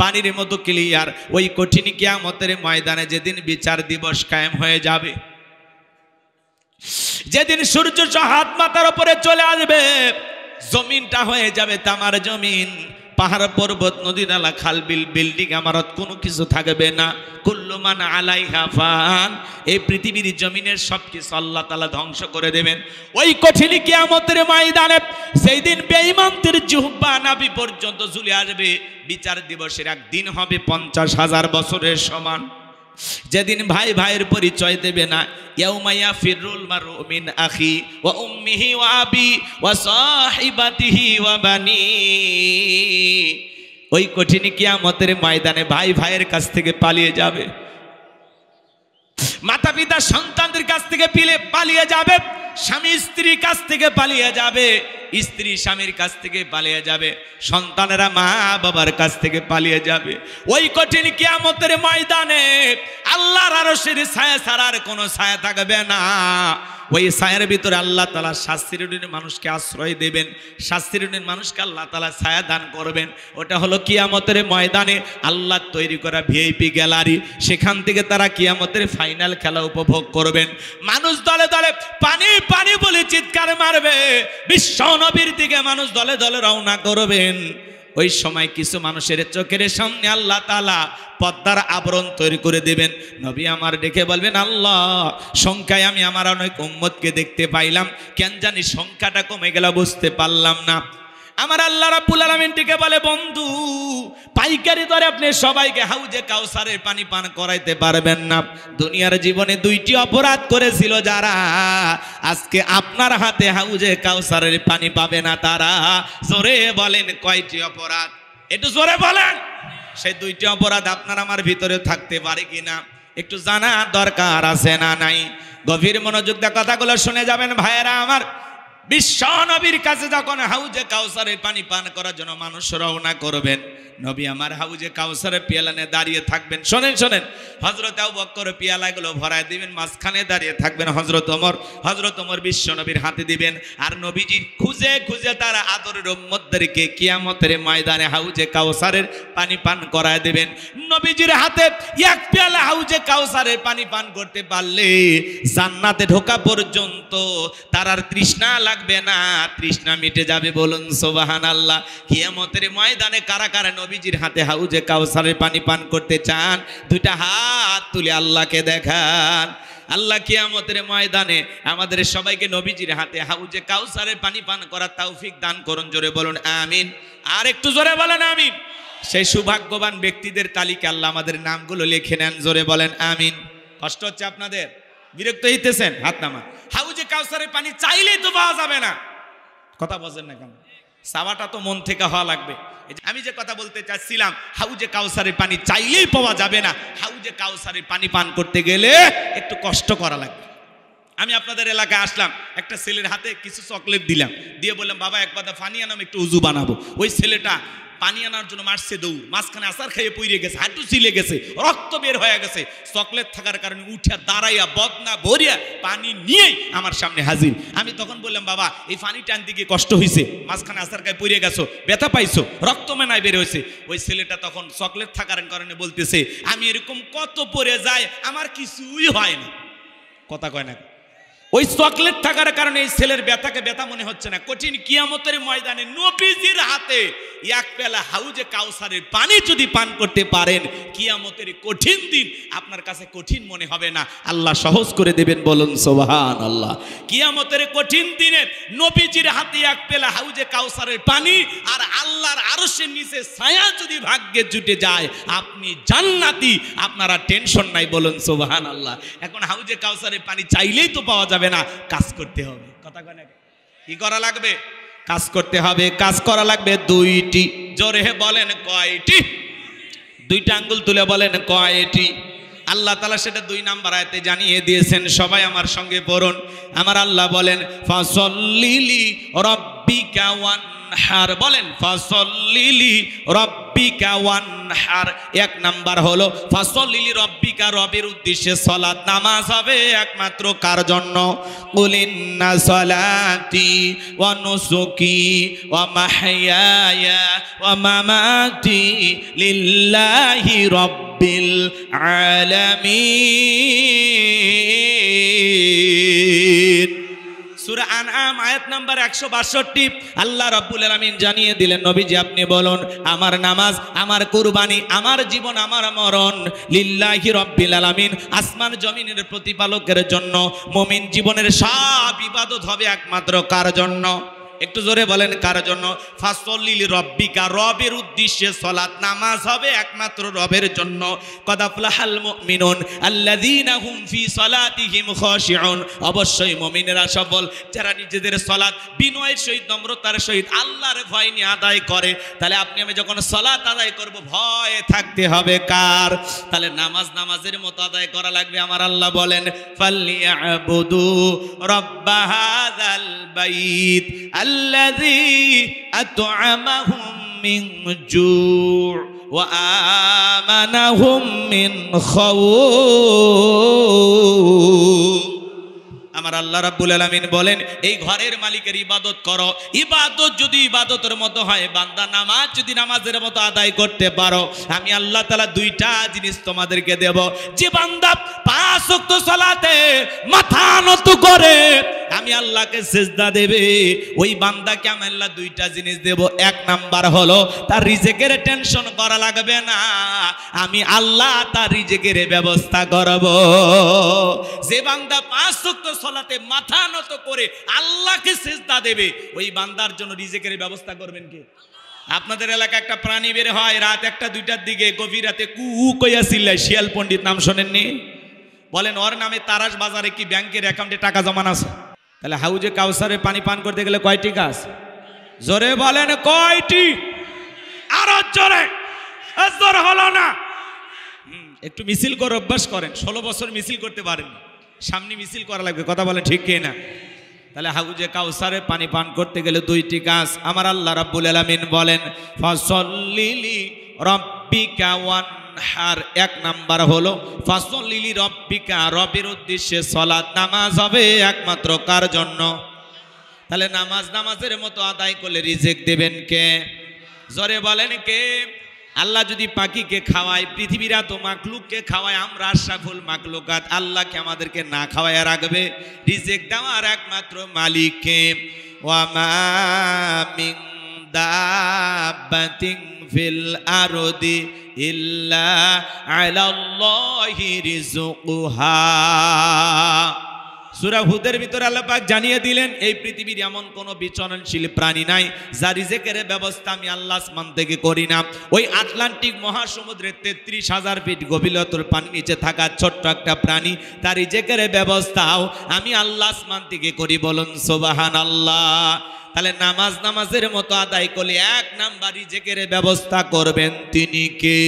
পানির মতো ক্লিয়ার। ওই কঠিন কিয়ামতের ময়দানে যেদিন বিচার দিবস কায়েম হয়ে যাবে, যেদিন সূর্য হাত মাথার উপরে চলে আসবে, জমিনটা হয়ে যাবে তামার জমিন, পাহাড় পর্বত নদী নালা খাল বিল বিল্ডিং ইমারত কোনো কিছু থাকবে না। কুল্লু মান আলাইহা ফান, এই পৃথিবীর জমিনের সবকিছু আল্লাহ তাআলা ধ্বংস করে দেবেন। ওই কঠিন কিয়ামতের ময়দানে সেই দিন বেঈমানদের জিহ্বা নাভি পর্যন্ত ঝুলে আসবে। বিচার দিবসের একদিন হবে 50,000 বছরের সমান। যেদিন ভাই ভাইয়ের পরিচয় দেবে না, ইয়াউমা ইয়াফিরুল মারউ মিন আখি ওয়া উম্মিহি ওয়া আবি ওয়া সাহিবাতিহি ওয়া বানি, ওই কঠিন কিয়ামতের ময়দানে ভাই ভাইয়ের কাছ থেকে পালিয়ে যাবে, মাতা পিতা সন্তানদের কাছ থেকে পালিয়ে যাবে, স্বামী স্ত্রীর কাছ থেকে পালিয়ে যাবে, স্ত্রী স্বামীর কাছ থেকে পালিয়ে যাবে, সন্তানেরা মা বাবার কাছ থেকে পালিয়ে যাবে। ওই কঠিন কিয়ামতের ময়দানে আল্লাহর আরশের ছায়া ছাড়া আর কোনো ছায়া থাকবে না। ওই ছায়ার ভিতরে আল্লাহ তাআলা শাস্তির মানুষকে আশ্রয় দেবেন, শাস্তির মানুষকে আল্লাহ তাআলা ছায়া দান করবেন। ওটা হলো কিয়ামতের ময়দানে আল্লাহ তৈরি করা ভিআইপি গ্যালারি। সেখান থেকে তারা কিয়ামতের ফাইনাল খেলা উপভোগ করবেন। মানুষ দলে দলে পানি পানি বলে চিৎকার মারবে, বিশ্ব নবীর দিকে মানুষ দলে দলে রওনা করবেন। ওই সময় কিছু মানুষের চোখের সামনে আল্লাহ তাআলা পর্দার আবরণ তৈরি করে দেবেন। নবী আমার ডেকে বলবেন, আল্লাহ সংখ্যায় আমি আমার অনেক উম্মতকে দেখতে পাইলাম, কেন জানি সংখ্যাটা কমে গেল, বুঝতে পারলাম না। আমার আল্লাহ রাব্বুল আলামিন ডেকে বলে, বন্ধু পাইকারি দরে আপনি সবাইকে হাউজে কাউসারের পানি পান করাইতে পারবেন না। দুনিয়ার জীবনে 2টি অপরাধ করেছিল যারা, আজকে আপনার হাতে হাউজে কাউসারের পানি পাবে না তারা। জোরে বলেন কয়টি অপরাধ? একটু জোরে বলেন। সেই 2টি অপরাধ আপনার আমার ভিতরে থাকতে পারে কিনা একটু জানা দরকার আছে না নাই? গভীর মনোযোগ দিয়ে কথাগুলো শুনে যাবেন ভাইয়েরা আমার। বিশ্ব নবীর কাছে যখন হাউজে কাউসারের পানি পান করার জন্য মানুষ রওনা করবেন, নবী আমার হাউজে কাউসারের পিয়ালানে দাঁড়িয়ে থাকবেন। শোনেন শোনেন, হযরত আবু বকর পিয়ালাগুলো ভরায় দিবেন, মাঝখানে দাঁড়িয়ে থাকবেন হযরত ওমর বিশ্ব নবীর হাতে দিবেন। আর নবীজি খুঁজে খুঁজে তারা আদরের উম্মতদেরকে কিয়ামতের ময়দানে হাউজে কাউসারের পানি পান করায় দিবেন। নবীজির হাতে এক পেয়ালা হাউজে কাউসারের পানি পান করতে পারলে জান্নাতে ঢোকা পর্যন্ত তার আর তৃষ্ণা লাগবে না, তৃষ্ণা মিটে যাবে। বলুন সুবহানাল্লাহ। কিয়ামতের ময়দানে কারা কারা নবীজির হাতে হাউজে কাউসারের পানি পান করতে চান? 2টা হাত তুলে আল্লাহকে দেখান। আল্লাহ কিয়ামতের ময়দানে আমাদের সবাইকে নবীজির হাতে হাউজে কাউসারের পানি পান করার তৌফিক দান করুন। জোরে বলুন আমিন। আর একটু জোরে বলেন আমিন। সেই সৌভাগ্যবান ব্যক্তিদের তালিকা আল্লাহ আমাদের নামগুলো লিখে নেন। জোরে বলেন আমিন। কষ্ট হচ্ছে আপনাদের? বিরক্ত হইতেছেন? হাত নামান। হাউজে কাউসারের পানি চাইলেই তো পাওয়া যাবে না। কথা বলেন না কেন? চাওয়াটা তো মন থেকে হওয়া লাগবে। আমি যে কথা বলতে চাচ্ছিলাম, হাউজে কাউসারের পানি চাইলেই পাওয়া যাবে না, হাউজে কাউসারের পানি পান করতে গেলে একটু কষ্ট করা লাগবে। আমি আপনাদের এলাকায় আসলাম, একটা ছেলের হাতে কিছু চকলেট দিলাম, দিয়ে বললাম বাবা এক পাতা পানি আনাম, একটু উজু বানাবো। ওই ছেলেটা পানি আনার জন্য মারছে দৌড়, মাঝখানে আসার খাইয়ে পইরে গেছে, হাঁটু ছিলে গেছে, রক্ত বের হয়ে গেছে। চকলেট থাকার কারণে উঠিয়া দাঁড়াইয়া বদনা ভরিয়া পানি নিয়েই আমার সামনে হাজির। আমি তখন বললাম বাবা এই পানি টানতে গিয়ে কষ্ট হয়েছে, মাঝখানে আসার খাইয়ে পইরে গেছো, ব্যথা পাইছো, রক্ত মেনায় বের হয়েছে। ওই ছেলেটা তখন চকলেট থাকার কারণে বলতেছে আমি এরকম কত পরে যাই, আমার কিছুই হয় না। কথা কয় না, ওই চকলেট থাকার কারণে এই ছেলের ব্যথাকে ব্যথা মনে হচ্ছে না। কঠিন কিয়ামতের ময়দানে নবীজির হাতে এক পেলা হাউজে কাউসারের পানি যদি পান করতে পারেন, কিয়ামতের কঠিন দিন আপনার কাছে কঠিন মনে হবে না, আল্লাহ সহজ করে দেবেন। বলুন সুবহানাল্লাহ। কিয়ামতের কঠিন দিনে নবীজির হাতে এক পেলা হাউজে কাউসারের পানি আর আল্লাহর আরশের নিচে ছায়া যদি ভাগ্যে জুটে যায়, আপনি জান্নাতি, আপনারা টেনশন নাই। বলুন সুবহানাল্লাহ। এখন হাউজে কাউসারের পানি চাইলেই তো পাওয়া যাবে না, কাজ করতে হবে। কথা কয় না, কি করা লাগবে? কাজ করতে হবে। কাজ করা লাগবে দুইটি। জোরে বলেন কয়টি? দুইটা আঙ্গুল তুলে বলেন কয়টি? আল্লাহ তাআলা সেটা 2 নাম্বার আয়াতে জানিয়ে দিয়েছেন। সবাই আমার সঙ্গে পড়ুন। আমার আল্লাহ বলেন ফাসল্লিলি রাব্বিকা ওয়ানহার। বলেন ফাসল্লিলি রাব্বিকা ওয়ানহার। 1 নাম্বার হলো ফাসল্লিলি রাব্বিকা, রবের উদ্দেশ্যে সালাত নামাজ হবে একমাত্র কার জন্য? কুলিন্না সালাতি ওয়া নুসুকি ওয়া মাহইয়ায়া ওয়া মামাতি লিল্লাহি রাব্বিল আলামিন। সূরা আনআম আয়াত নাম্বার 162। আল্লাহ রাব্বুল আলামিন জানিয়ে দিলেন নবীজি আপনি বলুন আমার নামাজ, আমার কুরবানি, আমার জীবন, আমার মরণ লিল্লাহি রাব্বিল আলামিন, আসমান জমিনের প্রতিপালকের জন্য। মুমিন জীবনের সব ইবাদত হবে একমাত্র কার জন্য? একটু জোরে বলেন কার জন্য? ফাসল্লিল রব্বিকা, রবের উদ্দেশ্যে সালাত নামাজ হবে একমাত্র রবের জন্য। কদ আফলাহাল মুমিনুন আল্লাযীনা হুম ফি সালাতিহিম খাশিউন। অবশ্যই মুমিনেরা সফল যারা নিজেদের সালাত বিনয়ের সহিত, নম্রতার সহিত আল্লাহর ভয় নিয়ে আদায় করে। তাহলে আপনি আমি যখন সালাত আদায় করব ভয়ে থাকতে হবে কার? তাহলে নামাজ নামাজের মতো আদায় করা লাগবে। আমার আল্লাহ বলেন ফালইয়াবুদু রাব্বা হাযাল বাইত الذي أطعمهم من جوع وآمنهم من خوف। আমার আল্লাহ রাব্বুল আলামিন বলেন এই ঘরের মালিকের ইবাদত করো। ইবাদত যদি ইবাদতের মতো হয়, বান্দা নামাজ যদি নামাজের মতো আদায় করতে পারো, আমি আল্লাহ তাআলা 2টা জিনিস তোমাদেরকে দেব। যে বান্দা 5 ওয়াক্ত সালাতে মাথা নত করে আমি আল্লাহকে সিজদা দেবে, ওই বান্দাকে আমি আল্লাহ 2টা জিনিস দেব। 1 নাম্বার হলো তার রিজিকের টেনশন করা লাগবে না, আমি আল্লাহ তার রিজিকের ব্যবস্থা করব। যে বান্দা 5 ওয়াক্ত সালাতে মাথা নত করে আল্লাহকে সিজদা দেবে, ওই বান্দার জন্য রিজিকের ব্যবস্থা করবেন কে? আপনাদের এলাকায় একটা প্রাণী বের হয় রাত 1টা 2টার দিকে, গভীর রাতে কু কইয়া চিল্লায়, শিয়াল পণ্ডিত নাম শোনেননি? বলেন ওর নামে তারাস বাজারে কি ব্যাংকের অ্যাকাউন্টে টাকা জমানো আছে? তাহলে হাউজে কাউসারে পানি পান করতে গেলে কয়টি কাজ? জোরে বলেন কয়টি? আরো জোরে। জোর হলো না। একটু মিছিল করে অভ্যাস করেন। 16 বছর মিছিল করতে পারেন, সামনে মিছিল করা লাগবে। কথা বলে ঠিক কি না? তাহলে হাউজে কাউসারে পানি পান করতে গেলে 2টি কাজ। আমার আল্লাহ রাব্বুল আলামিন বলেন ফাসল্লিলি রাব্বিকা ওয়ানহার। 1 নাম্বার হলো ফাসল্লিলি রাব্বিকা, রবের উদ্দেশ্যে সালাত নামাজ হবে একমাত্র কার জন্য? তাহলে নামাজ নামাজের মতো আদায় করলে রিজিক দেবেন কে? জোরে বলেন কে? আল্লাহ যদি পাখিকে খাওয়ায়, পৃথিবীর এত মাখলুককে খাওয়ায়, আমরা আশরাফুল মাখলুকাত, আল্লাহকে আমাদেরকে না খাওয়ায় রাখবে? রিজিক দেওয়ার একমাত্র মালিক কে? ওয়া মা মিন দাব্বাতিন ফিল আরদি ইল্লা আলাল্লাহি রিজকুহা। সূরা হুদের ভিতরে আল্লাহ পাক জানিয়ে দিলেন এই পৃথিবীর এমন কোনো বিচরণশীল প্রাণী নাই যার রিজিকের ব্যবস্থা আমি আল্লাহ আসমান থেকে করি না। ওই আটলান্টিক মহাসমুদ্রের 33,000 ফিট গভীরতার পানির নিচে থাকা ছোট্ট একটা প্রাণী, তার রিজিকের ব্যবস্থাও আমি আল্লাহ আসমান থেকে করি। বলুন সুবহানাল্লাহ। তাহলে নামাজের মতো আদায় করলে 1 নাম্বার রিজিকের ব্যবস্থা করবেন তিনি কে?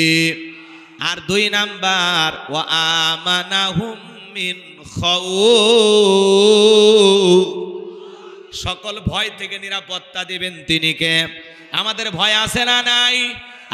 আর 2 নাম্বার ওয়া আমানাহুম মিন খাউফ, সকল ভয় থেকে নিরাপত্তা দিবেন তিনি কে? আমাদের ভয় আছে না নাই?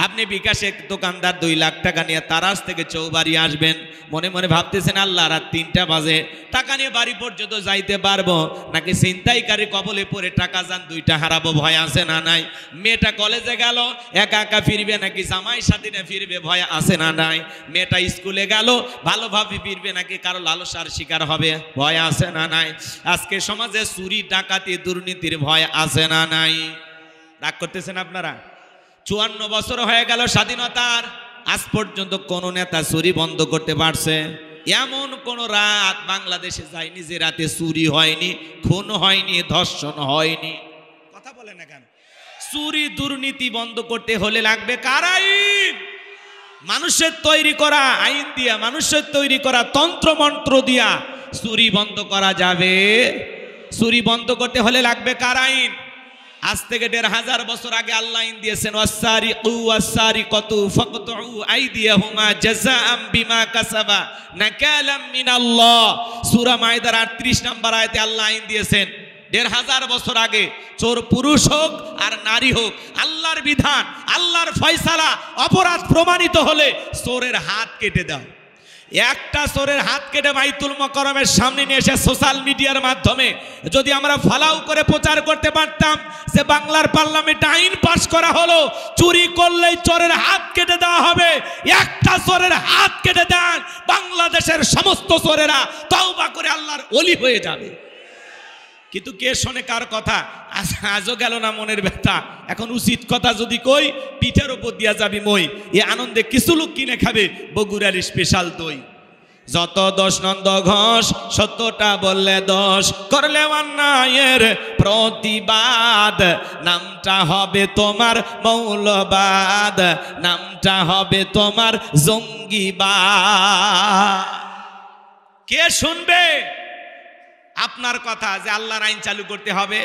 আপনি বিকাশে দোকানদার 2 লাখ টাকা নিয়ে তারাস থেকে চৌবাড়ি আসবেন, মনে মনে ভাবতেছেন আল্লাহ রাত 3টা বাজে টাকা নিয়ে বাড়ি পর্যন্ত যাইতে পারবো নাকি ছিনতাইকারী কবলে পড়ে টাকা যান 2টা হারাবো, ভয় আছে না নাই? মেয়েটা কলেজে গেল একা একা ফিরবে নাকি জামাইয়ের সাথে ফিরবে, ভয় আছে না নাই? মেয়েটা স্কুলে গেল ভালোভাবে ফিরবে নাকি কারো লালসার শিকার হবে, ভয় আছে না নাই? আজকে সমাজে চুরি ডাকাতি দুর্নীতির ভয় আছে না নাই? রাগ করতেছেন আপনারা? 54 বছর হয়ে গেল স্বাধীনতার, আজ পর্যন্ত কোন নেতা চুরি বন্ধ করতে পারছে? এমন কোন রাত বাংলাদেশে যায়নি যে রাতে চুরি হয়নি, খুন হয়নি, ধর্ষণ হয়নি। কথা বলে না কেন? চুরি দুর্নীতি বন্ধ করতে হলে লাগবে কার আইন? মানুষের তৈরি করা আইন দিয়া, মানুষের তৈরি করা তন্ত্র মন্ত্র দিয়া চুরি বন্ধ করা যাবে? চুরি বন্ধ করতে হলে লাগবে কার আইন? আজ থেকে 1500 বছর আগে আল্লাহ আইন দিয়েছেন ওয়াসারিকু ওয়াসারিকাতু ফাকতউ আইদিয়াহুমা জাযাআম বিমা কাসাবা নাকালাম মিনাল্লাহ। সূরা মাইদার 38 নম্বর আয়াতে আল্লাহ আইন দিয়েছেন 1500 বছর আগে চোর পুরুষ হোক আর নারী হোক, আল্লাহর বিধান, আল্লাহর ফয়সালা, অপরাধ প্রমাণিত হলে চোরের হাত কেটে দাও। একটা চোরের হাত কেটে বাইতুল মুকাররমের সামনে নিয়ে এসে সোশ্যাল মিডিয়ার মাধ্যমে যদি আমরা ফালাও করে প্রচার করতে পারতাম যে বাংলার পার্লামেন্টে আইন পাস করা হলো চুরি করলেই চোরের হাত কেটে দেওয়া হবে, একটা চোরের হাত কেটে দেন, বাংলাদেশের সমস্ত চোরেরা তওবা করে আল্লাহর ওলি হয়ে যাবে। কিন্তু কে শোনে কার কথা? আজও গেল না মনের ব্যথা। এখন উচিত কথা যদি কই পিঠের ওপর দিয়া যাবি মই, এ আনন্দে কিছু লোক কিনে খাবে বগুড়ার স্পেশাল দই। যত দোষ নন্দ ঘোষ, সত্যটা বললে দোষ, করলে অন্যায়ের প্রতিবাদ, নামটা হবে তোমার মৌলবাদ, নামটা হবে তোমার জঙ্গিবাদ। কে শুনবে আপনার কথা যে আল্লাহর আইন চালু করতে হবে?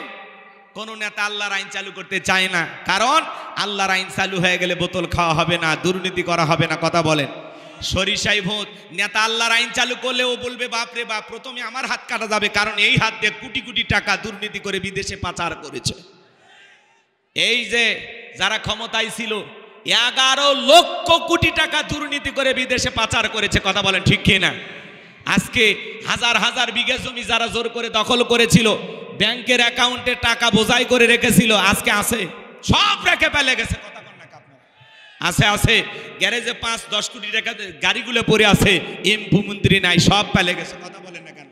কোন নেতা আল্লাহর আইন চালু করতে চায় না, কারণ আল্লাহর আইন চালু হয়ে গেলে বোতল খাওয়া হবে না, দুর্নীতি করা হবে না। কথা বলেন সরিষাই ভূত। নেতা আল্লাহর আইন চালু করলে ও বলবে বাপরে বাপ প্রথমে আমার হাত কাটা যাবে, কারণ এই হাত দিয়ে কোটি কোটি টাকা দুর্নীতি করে বিদেশে পাচার করেছে। এই যে যারা ক্ষমতায় ছিল 11 লক্ষ কোটি টাকা দুর্নীতি করে বিদেশে পাচার করেছে। কথা বলেন ঠিক কিনা? আজকে হাজার হাজার বিঘা জমি যারা জোর করে দখল করেছিল, ব্যাংকের অ্যাকাউন্টে টাকা বোঝাই করে রেখেছিল, আজকে আছে সব রেখে ফেলে গেছে। কথা বল না আপনারা? আছে আছে, গ্যারেজে 5-10 কোটি টাকা গাড়িগুলো পড়ে আছে, এমপি মন্ত্রী নাই, সব ফেলে গেছে। কথা বলেন না কেন?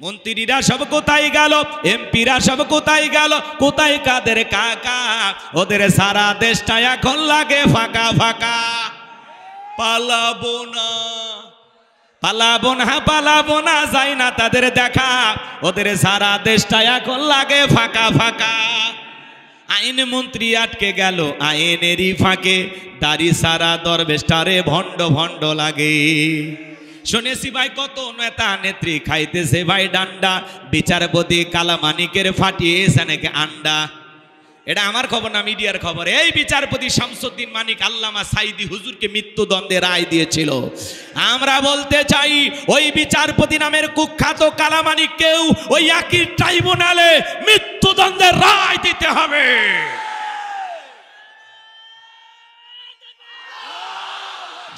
মন্ত্রীরা সব কোথায় গেল? এমপিরা সব কোথায় গেল? কোথায় কাদের কাকা? ওদের সারা দেশটা এখন লাগে ফাঁকা ফাঁকা। পালাবো না, পালাবো না, পালাবো না, যাই না তাদের দেখা, ওদের সারা দেশটা এখন লাগে ফাঁকা ফাঁকা। আইন মন্ত্রী আটকে গেল আইনেরই ফাঁকে, দাড়ি সারা দরবেশটারে ভণ্ড ভণ্ড লাগে। শুনেছি ভাই কত নেতা নেত্রী খাইতেছে ভাই ডান্ডা, বিচারপতি কালামানিকের ফাটিয়েছে নাকি আন্ডা। এটা আমার খবর না, মিডিয়ার খবর। এই বিচারপতি শামসুদ্দিন মানিক আল্লামা সাইদি হুজুরকে মৃত্যুদণ্ডে রায় দিয়েছিল। আমরা বলতে চাই ওই বিচারপতি নামের কুখ্যাত কালামানিককেও ওই একই ট্রাইব্যুনালে মৃত্যুদণ্ডের রায় দিতে হবে।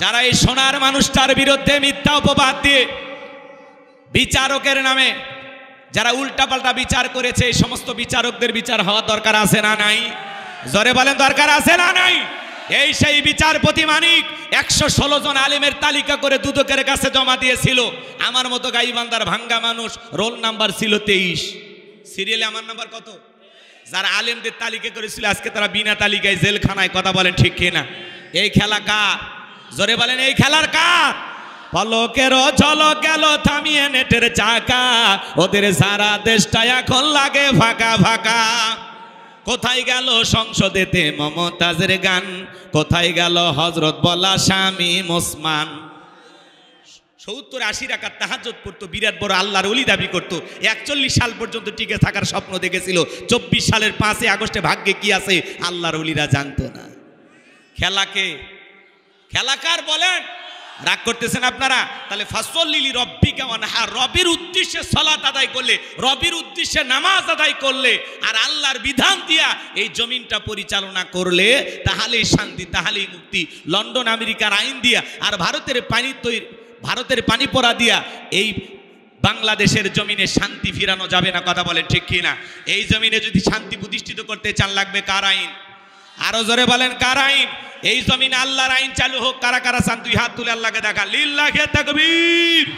যারা এই সোনার মানুষটার বিরুদ্ধে মিথ্যা অপবাদ দিয়ে বিচারকের নামে যারা উল্টাপাল্টা বিচার করেছে, এই সমস্ত বিচারকদের বিচার হওয়া দরকার আছে না নাই? জোরে বলেন দরকার আছে না নাই? এই সেই বিচারপতি মানিক 116 জন আলেমের তালিকা করে দুদকের কাছে জমা দিয়েছিল। আমার মতো গাইবান্ধার ভাঙ্গা মানুষ, রোল নাম্বার ছিল 23, সিরিয়ালে আমার নাম্বার কত? যারা আলেমদের তালিকা করেছিল আজকে তারা বিনা তালিকায় জেলখানায়। কথা বলেন ঠিক কিনা? এই খেলা কার? জোরে বলেন এই খেলার কার? পলকের ঝলক গেল থামিয়ে নেটের চাকা, ওদের সারা দেশটা এখন লাগে ফাঁকা ফাঁকা। কোথায় গেল সংসদেতে মমতাজের গান, কোথায় গেল হজরত বলা শামীম ওসমান? 70-80 রাকাত তাহাজ্জুদ পড়তো, বিরাট বড় আল্লাহর ওলি দাবি করতো, 41 সাল পর্যন্ত টিকে থাকার স্বপ্ন দেখেছিল। 24 সালের 5 আগস্টে ভাগ্যে কি আছে আল্লাহর ওলিরা জানতো না। খেলাকার বলেন, রাগ করতেছেন আপনারা? তাহলে ফাসল্লি রব্বিকা ওয়ানহার, রবির উদ্দেশ্যে সালাত আদায় করলে, রবির উদ্দেশ্যে নামাজ আদায় করলে, আর আল্লাহর বিধান দিয়া এই জমিনটা পরিচালনা করলে তাহলেই শান্তি, তাহলেই মুক্তি। লন্ডন আমেরিকার আইন দিয়া আর ভারতের পানি পড়া দিয়া এই বাংলাদেশের জমিনে শান্তি ফিরানো যাবে না। কথা বলেন ঠিক কিনা? এই জমিনে যদি শান্তি প্রতিষ্ঠিত করতে চান লাগবে কার আইন? আরো জোরে বলেন কার আইন? এই জমিনে আল্লাহর আইন চালু হোক। কারা কারা চান? দুই হাত তুলে আল্লাহকে দেখা। লিল্লাহি তাকবীর।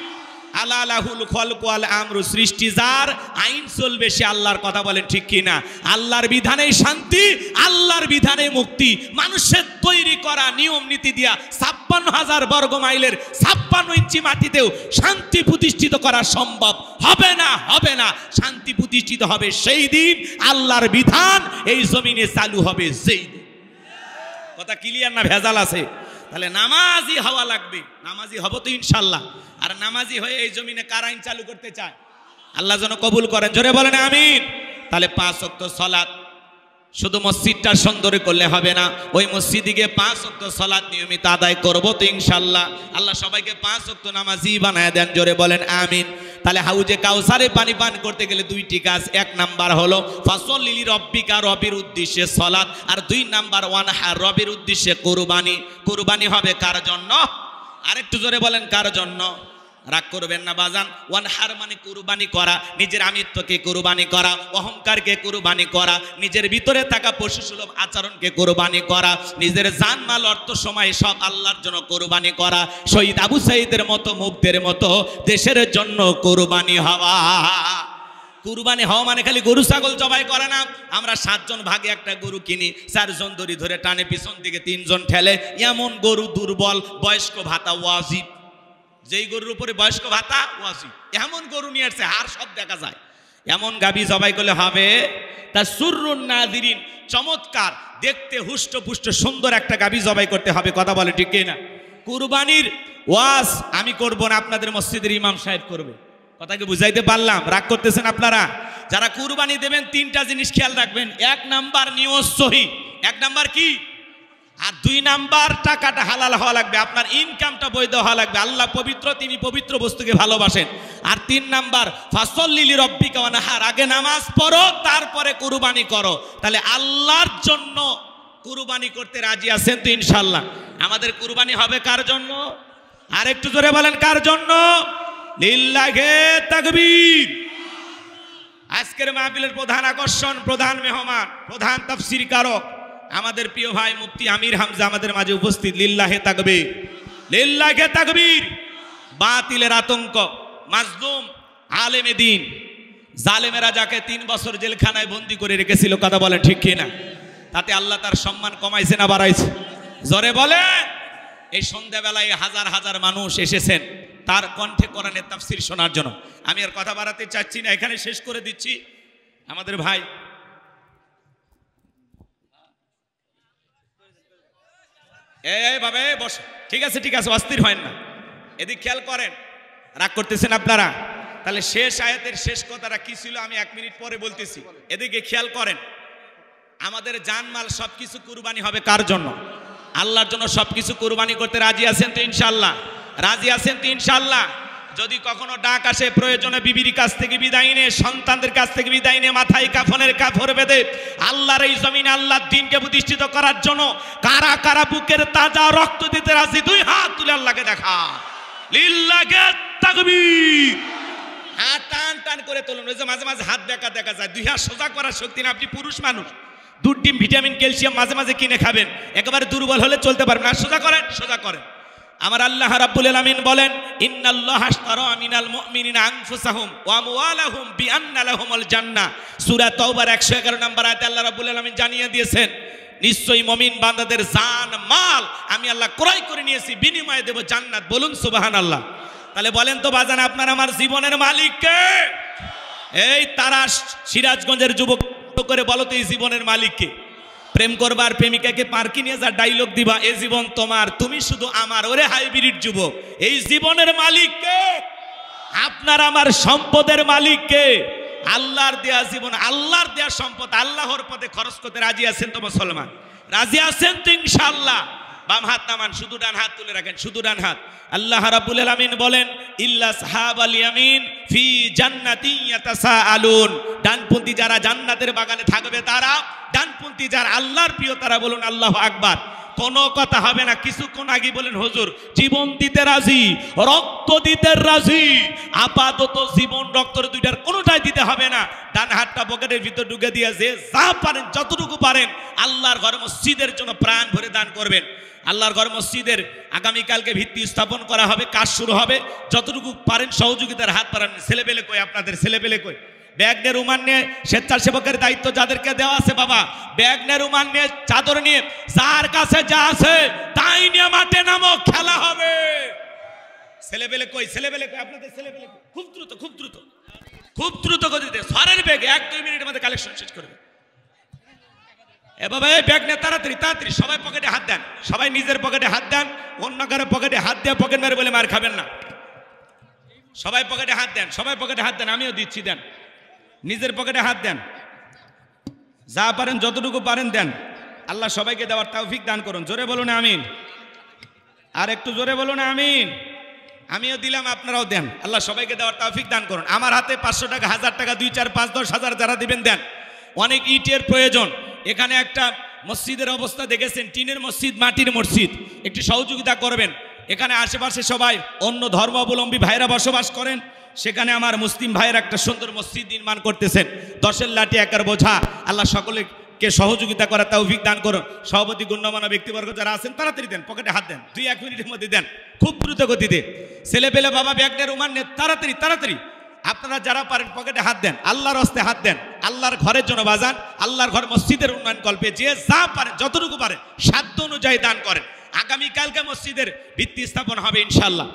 আলা লাহুল খালকু ওয়াল আমরু, সৃষ্টি যার, আইন চলবে সে আল্লাহর। কথা বলেন ঠিক কিনা? আল্লাহর বিধানেই শান্তি, আল্লাহর বিধানে মুক্তি। মানুষের তৈরি করা নিয়ম নীতি দিয়া 56,000 বর্গ মাইলের 56 ইঞ্চি মাটিতেও শান্তি প্রতিষ্ঠিত করা সম্ভব হবে না, হবে না। শান্তি প্রতিষ্ঠিত হবে সেই দিন আল্লাহর বিধান এই জমিনে চালু হবে সেই দিন। কথা ক্লিয়ার না ভেজাল আছে? তাহলে নামাজি হওয়া লাগবে। নামাজি হব তো ইনশাল্লাহ। আর নামাজি হয়ে এই জমিনে কার আইন চালু করতে চায়? আল্লাহ যেন কবুল করেন, জোরে বলেন আমিন। তাহলে 5 ওয়াক্ত সালাত শুধু মসজিদটা সুন্দর করলে হবে না, ওই মসজিদে গিয়ে 5 ওয়াক্ত সালাত নিয়মিত আদায় করব তো ইনশাল্লাহ। আল্লাহ সবাইকে 5 ওয়াক্ত নামাজি বানায় দেন, জোরে বলেন আমিন। তাহলে হাউজে কাউসারে পানি পান করতে গেলে 2টি কাজ। 1 নাম্বার হলো ফাসল্লি রব্বিকা, রবির উদ্দেশ্যে সালাত, আর 2 নাম্বার ওয়ানহার, রবির উদ্দেশ্যে কুরবানি। কুরবানি হবে কার জন্য? আরেকটু জোরে বলেন কার জন্য? রাগ করবেন না বাজান। ওয়ানহার মানে কুরবানি করা, নিজের আমিত্বকে কুরবানি করা, অহংকারকে কুরবানি করা, নিজের ভিতরে থাকা পশুসুলভ আচরণকে কুরবানি করা, নিজের জানমাল অর্থ সময় সব আল্লাহর জন্য কুরবানি করা। শহীদ আবু সাঈদের মতো, মুগ্ধের মতো দেশের জন্য কুরবানি হওয়া। কুরবানি হওয়া মানে খালি গরু ছাগল জবাই করে না। আমরা 7 জন ভাগে একটা গরু কিনি, 4 জন দড়ি ধরে টানে, পিছন দিকে 3 জন ঠেলে। এমন গরু দুর্বল, বয়স্ক ভাতা ওয়াজিব। যেই গরুর উপরে বয়স্ক ভাতা ওয়াজিব, এমন গরু নিয়ে আসছে, হাড় সব দেখা যায়। এমন গাবি জবাই করলে হবে। তা সুররুন নাযিরিন, চমৎকার দেখতে হুষ্টপুষ্ট সুন্দর একটা গাবি জবাই করতে হবে। কথা বলে ঠিক না? কুরবানির ওয়াজ আমি করব না, আপনাদের মসজিদের ইমাম সাহেব করবে। কথাকে বুঝাইতে পারলাম? রাগ করতেছেন আপনারা? যারা কুরবানি দেবেন 3টা জিনিস খেয়াল রাখবেন। 1 নাম্বার নিয়ত সহি। 1 নাম্বার কি? আর 2 নাম্বার টাকাটা হালাল হওয়া লাগবে, আপনার ইনকামটা বৈধ হওয়া লাগবে। আল্লাহ পবিত্র, তিনি পবিত্র বস্তুকে ভালোবাসেন। আর 3 নাম্বার ফাসল্লি লিরব্বিকা ওয়ানহার, আগে নামাজ পড়ো তারপরে কুরবানি করো। তাহলে আল্লাহর জন্য কুরবানি করতে রাজি আছেন তো ইনশাআল্লাহ? আমাদের কুরবানি হবে কার জন্য? আর একটু জোরে বলেন কার জন্য? লিল্লাহি তাকবীর। আজকের মাহফিলের প্রধান আকর্ষণ, প্রধান মেহমান, প্রধান তাফসীর কারক আমাদের প্রিয় ভাই মুফতি আমির হামজা আমাদের মাঝে উপস্থিত। লিল্লাহি তাকবীর, লিল্লাহি তাকবীর। বাতিলের আতঙ্ক, মাজলুম আলেমে দ্বীন, জালেমেরা যাকে 3 বছর জেলখানায় বন্দী করে রেখেছিল, কথা বলেন ঠিক কিনা? তাতে আল্লাহ তার সম্মান কমাইছে না বাড়াইছে? জোরে বলে। এই সন্ধ্যাবেলায় হাজার হাজার মানুষ এসেছেন তার কণ্ঠে কোরআনের তাফসীর শোনার জন্য। আমি আর কথা বাড়াতে চাচ্ছি না, এখানে শেষ করে দিচ্ছি। আমাদের ভাই ভাবে বস, ঠিক আছে ঠিক আছে, অস্থির হয় না, এদিক খেয়াল করেন। রাগ করতেছেন আপনারা? তাহলে শেষ আয়াতের শেষ কথাটা কি ছিল আমি 1 মিনিট পরে বলতেছি, এদিকে খেয়াল করেন। আমাদের জানমাল সবকিছু কুরবানি হবে কার জন্য? আল্লাহর জন্য। সবকিছু কুরবানি করতে রাজি আছেন তো ইনশাআল্লাহ? রাজি আছেন তো ইনশাআল্লাহ? যদি কখনো ডাক আসে প্রয়োজনে বিবির কাছ থেকে বিদায় নিয়ে, সন্তানদের কাছ থেকে বিদায় নিয়ে, মাথায় কাফনের কাপড় বেঁধে আল্লাহর এই জমিনে আল্লাহর দ্বীনকে প্রতিষ্ঠিত করার জন্য কারা কারা বুকের তাজা রক্ত দিতে রাজি? 2 হাত তুলে আল্লাহকে দেখা। লিল্লাহি তাকবীর। হাত টান টান করে তুলুন। ওই যে মাঝে মাঝে হাত দেখা যায়, 2 হাত সোজা করার শক্তি না। আপনি পুরুষ মানুষ, 2 ডিম ভিটামিন ক্যালসিয়াম মাঝে মাঝে কিনে খাবেন, একেবারে দুর্বল হলে চলতে পারবেন না। সোজা করেন, সোজা করেন। আমার আল্লাহ রাব্বুল আলামিন বলেন, ইন্নাল্লাহা আশতারা মিনাল মুমিনিনা আনফুসাহুম ওয়া আমওয়ালাহুম বিআন্না লাহুমুল জান্নাহ। সূরা তাওবার 111 নম্বর আয়াতে আল্লাহ রাব্বুল আলামিন জানিয়ে দিয়েছেন, নিশ্চয়ই মুমিন বান্দাদের জান মাল আমি আল্লাহ ক্রয় করে নিয়েছি, বিনিময়ে দেব জান্নাত। বলুন সুবহানাল্লাহ। তাহলে বলেন তো বাজান, আপনার আমার জীবনের মালিক কে? এই তারা সিরাজগঞ্জের যুবক করে বলো তো, এই জীবনের মালিক কে? প্রেম করবার প্রেমিকাকে পার্কে নিয়ে যা ডায়লগ দিবা, এ জীবন তোমার, তুমি শুধু আমার। ওরে হাইব্রিড যুবক, এই জীবনের মালিক কে? আপনার আমার সম্পদের মালিক কে? আল্লাহর দেয়া জীবন, আল্লাহর দেয়া সম্পদ আল্লাহর পথে খরচ করতে রাজি আছেন তো মুসলমান? রাজি আছেন তো ইনশাআল্লাহ? বাম হাত নামান, শুধু ডান হাত তুলে রাখেন, শুধু ডান হাত। আল্লাহ রাব্বুল আলামিন বলেন ইল্লা আসহাবাল ইয়ামিন ফি জান্নাতি ইয়াতাসাআলুন। ডানপন্থী যারা জান্নাতের বাগানে থাকবে তারা, ডানপন্থী যারা আল্লাহর প্রিয় তারা বলুন আল্লাহু আকবার। কোনো কথা হবে না। কিছুক্ষণ আগে বলেন হুজুর জীবন দিতে রাজি, রক্ত দিতে রাজি। আপাতত জীবন রক্ত দুইটার কোনোটাই দিতে হবে না। ডান হাতটা পকেটের ভিতর ঢুকে দিয়ে যে যা পারেন যতটুকু পারেন আল্লাহর ঘর মসজিদের জন্য প্রাণ ভরে দান করবেন। আল্লাহর ঘর মসজিদের আগামীকালকে ভিত্তি স্থাপন করা হবে, কাজ শুরু হবে। যতটুকু পারেন সহযোগিতার হাত বাড়ান। ছেলেপেলে কই আপনাদের? ছেলেপেলে কই? ব্যাগ নিয়ে রুমাল নিয়ে স্বেচ্ছাসেবকের দায়িত্ব যাদেরকে দেওয়া আছে বাবা, ব্যাগ নিয়ে রুমাল নিয়ে চাদর নিয়ে যার কাছে যা আছে তাই নিয়ে মাঠে নামো, খেলা হবে। ছেলেপেলে কই? ছেলেপেলে কই আপনাদের? ছেলেপেলে খুব দ্রুত, খুব দ্রুত, খুব দ্রুত গতিতে সরের ব্যাগে 1-2 মিনিটের মধ্যে কালেকশন শেষ করবে। এ বাবা এই ব্যাগ নিয়ে তাড়াতাড়ি তাড়াতাড়ি সবাই পকেটে হাত দেন, সবাই নিজের পকেটে হাত দেন। অন্য কারো পকেটে হাত দিয়ে পকেট মারে বলে মার খাবেন না। সবাই পকেটে হাত দেন, সবাই পকেটে হাত দেন, আমিও দিচ্ছি, দেন। নিজের পকেটে হাত দেন, যা পারেন যতটুকু পারেন দেন। আল্লাহ সবাইকে দেওয়ার তৌফিক দান করুন। জোরে বলুন আমিন। আর একটু জোরে বলুন আমিন। আমিও দিলাম, আপনারাও দেন। আল্লাহ সবাইকে দেওয়ার তৌফিক দান করুন। আমার হাতে 500 টাকা, 1000 টাকা, 2, 4, 5, 10 হাজার যারা দিবেন দেন। অনেক ইটের প্রয়োজন। এখানে একটা মসজিদের অবস্থা দেখেছেন, টিনের মসজিদ, মাটির মসজিদ। একটু সহযোগিতা করবেন। এখানে আশেপাশে সবাই অন্য ধর্মাবলম্বী ভাইরা বসবাস করেন। সেখানে আমার মুসলিম ভাইয়ের একটা সুন্দর মসজিদ নির্মাণ করতেছেন। 10-এর লাঠি 1-এর বোঝা। আল্লাহ সকলকে সহযোগিতা করার তৌফিক দান করুন। সভাপতি গণ্যমান্য ব্যক্তিবর্গ যারা আছেন তাড়াতাড়ি দেন, পকেটে হাত দেন, 2-1 মিনিটের মধ্যে দেন, খুব দ্রুত গতিতে। ছেলে পেলে বাবা ব্যাগনের রুমান নেন, তাড়াতাড়ি তাড়াতাড়ি। আপনারা যারা পারেন পকেটে হাত দেন, আল্লাহর হস্তে হাত দেন। আল্লাহর ঘরের জন্য বাজান, আল্লাহর ঘর মসজিদের উন্নয়ন কল্পে যে যা পারেন যতটুকু পারেন সাধ্য অনুযায়ী দান করেন। আগামীকালকে মসজিদের ভিত্তি স্থাপন হবে ইনশাআল্লাহ।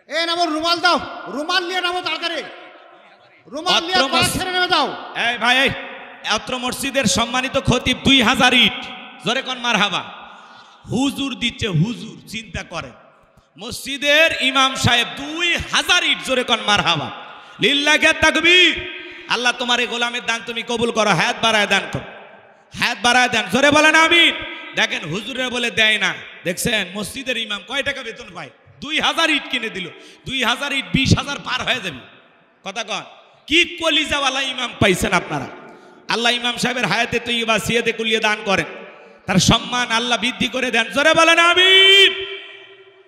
এ নামো, রুমাল দাও, রুমাল নিয়ে নামো তাড়াতাড়ি, রুমাল নিয়ে পা ছেড়ে নেমে দাও। এই ভাই, এই অত্র মসজিদের সম্মানিত খতিব 2000 ইট, জোরে কোন মারহাবা। হুজুর দিচ্ছে, হুজুর চিন্তা করেন। মসজিদের ইমাম সাহেব 2000 ইট, জোরে কোন মারহাবা। লিল্লাহি তাকবীর। আল্লাহ তোমার এই গোলামের দান তুমি কবুল করো, হায়াত বাড়ায় দান করো, হায়াত বাড়ায় দেন, জোরে বলেন আমিন। দেখেন হুজুরে বলে দেয় না, দেখছেন মসজিদের ইমাম কয় টাকা বেতন পায়? 2000 ইট কিনে দিল। 2000 ইট 20,000 পার হয়ে যাবে। কথা কন, কি কলিজাওয়ালা ইমাম পাইছেন আপনারা। আল্লাহ ইমাম সাহেবের হায়াতে তৈয়বা সিয়াতে কুলিয়ে দান করেন, তার সম্মান আল্লাহ বৃদ্ধি করে দেন, জোরে বলেন আমিন।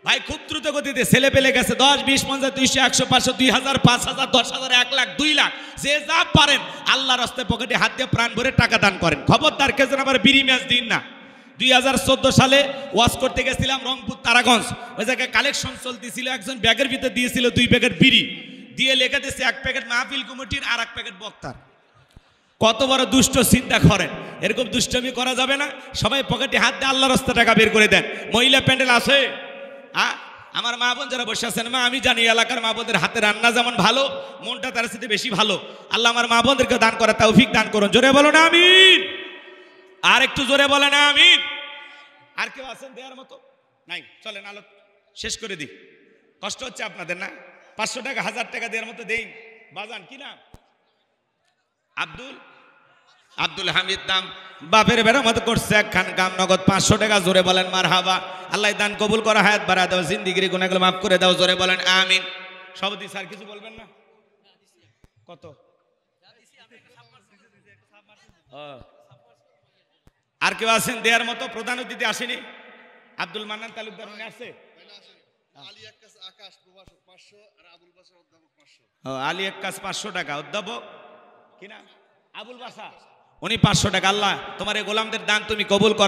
ভাই খুব দ্রুত গতিতে ছেলে পেলে গেছে 10, 20, 50, 200, 100, 500, 2000, 5000, 10,000, 1 লাখ, 2 লাখ, যে যা পারেন আল্লাহর রাস্তায় পকেটে হাত দিয়ে প্রাণ ভরে টাকা দান করেন। খবরদার কে যেন আবার বিড়ি ম্যাচ দিন না। 2014 সালে ওয়াজ করতে গেছিলাম রংপুর তারাগঞ্জ। ওই জায়গায় কালেকশন চলতেছিল, একজন ব্যাগের ভিতরে দিয়েছিল 2 প্যাকেট বিড়ি, দিয়ে লেখা দিয়েছে 1 প্যাকেট মাহফিল কমিটির আর 1 প্যাকেট বক্তার। কত বড় দুষ্ট চিন্তা করেন। এরকম দুষ্টমি করা যাবে না। সবাই পকেটে হাত দিয়ে আল্লাহর রাস্তায় টাকা বের করে দেন। মহিলা প্যান্ডেল আছে, আমার মা বোন যারা বসে আছেন, মা আমি জানি এলাকার মা বোনদের হাতে রান্না যেমন ভালো, মনটা তার সাথে বেশি ভালো। আল্লাহ আমার মা বোনদেরকে দান করা তৌফিক দান করুন, জোরে বলো না আমিন। আর একটু জোরে বলে না আমিন। আর কেউ আছেন দেওয়ার মতো? নাই, চলেন আলো শেষ করে দিই। কষ্ট হচ্ছে আপনাদের না? 500 টাকা, 1000 টাকা দেওয়ার মতো দেই বাজান। কি নাম? আব্দুল হামিদ নাম। বাপের বেড়ার মতো করছে একখান কাম, নগদ 500 টাকা, জোরে বলেন মারহাবা। আল্লাহ দান কবুল করা, হায়াত বাড়া দাও, জিন্দিগির গুনাহগুলো মাফ করে দাও, জোরে বলেন আমিন। সভাপতি স্যার কিছু বলবেন না? কত? আর কেউ আছেন দেওয়ার মতো? প্রধান অতিথি আসেনি? আব্দুল মান্নান তালুকদার মনে আছে? আলী আক্কাস 500 টাকা, অধ্যাপক কি নাম? আবুল বাসা, উনি 500 টাকা। আল্লাহ তোমার এই গোলামদের দান তুমি কবুল করো।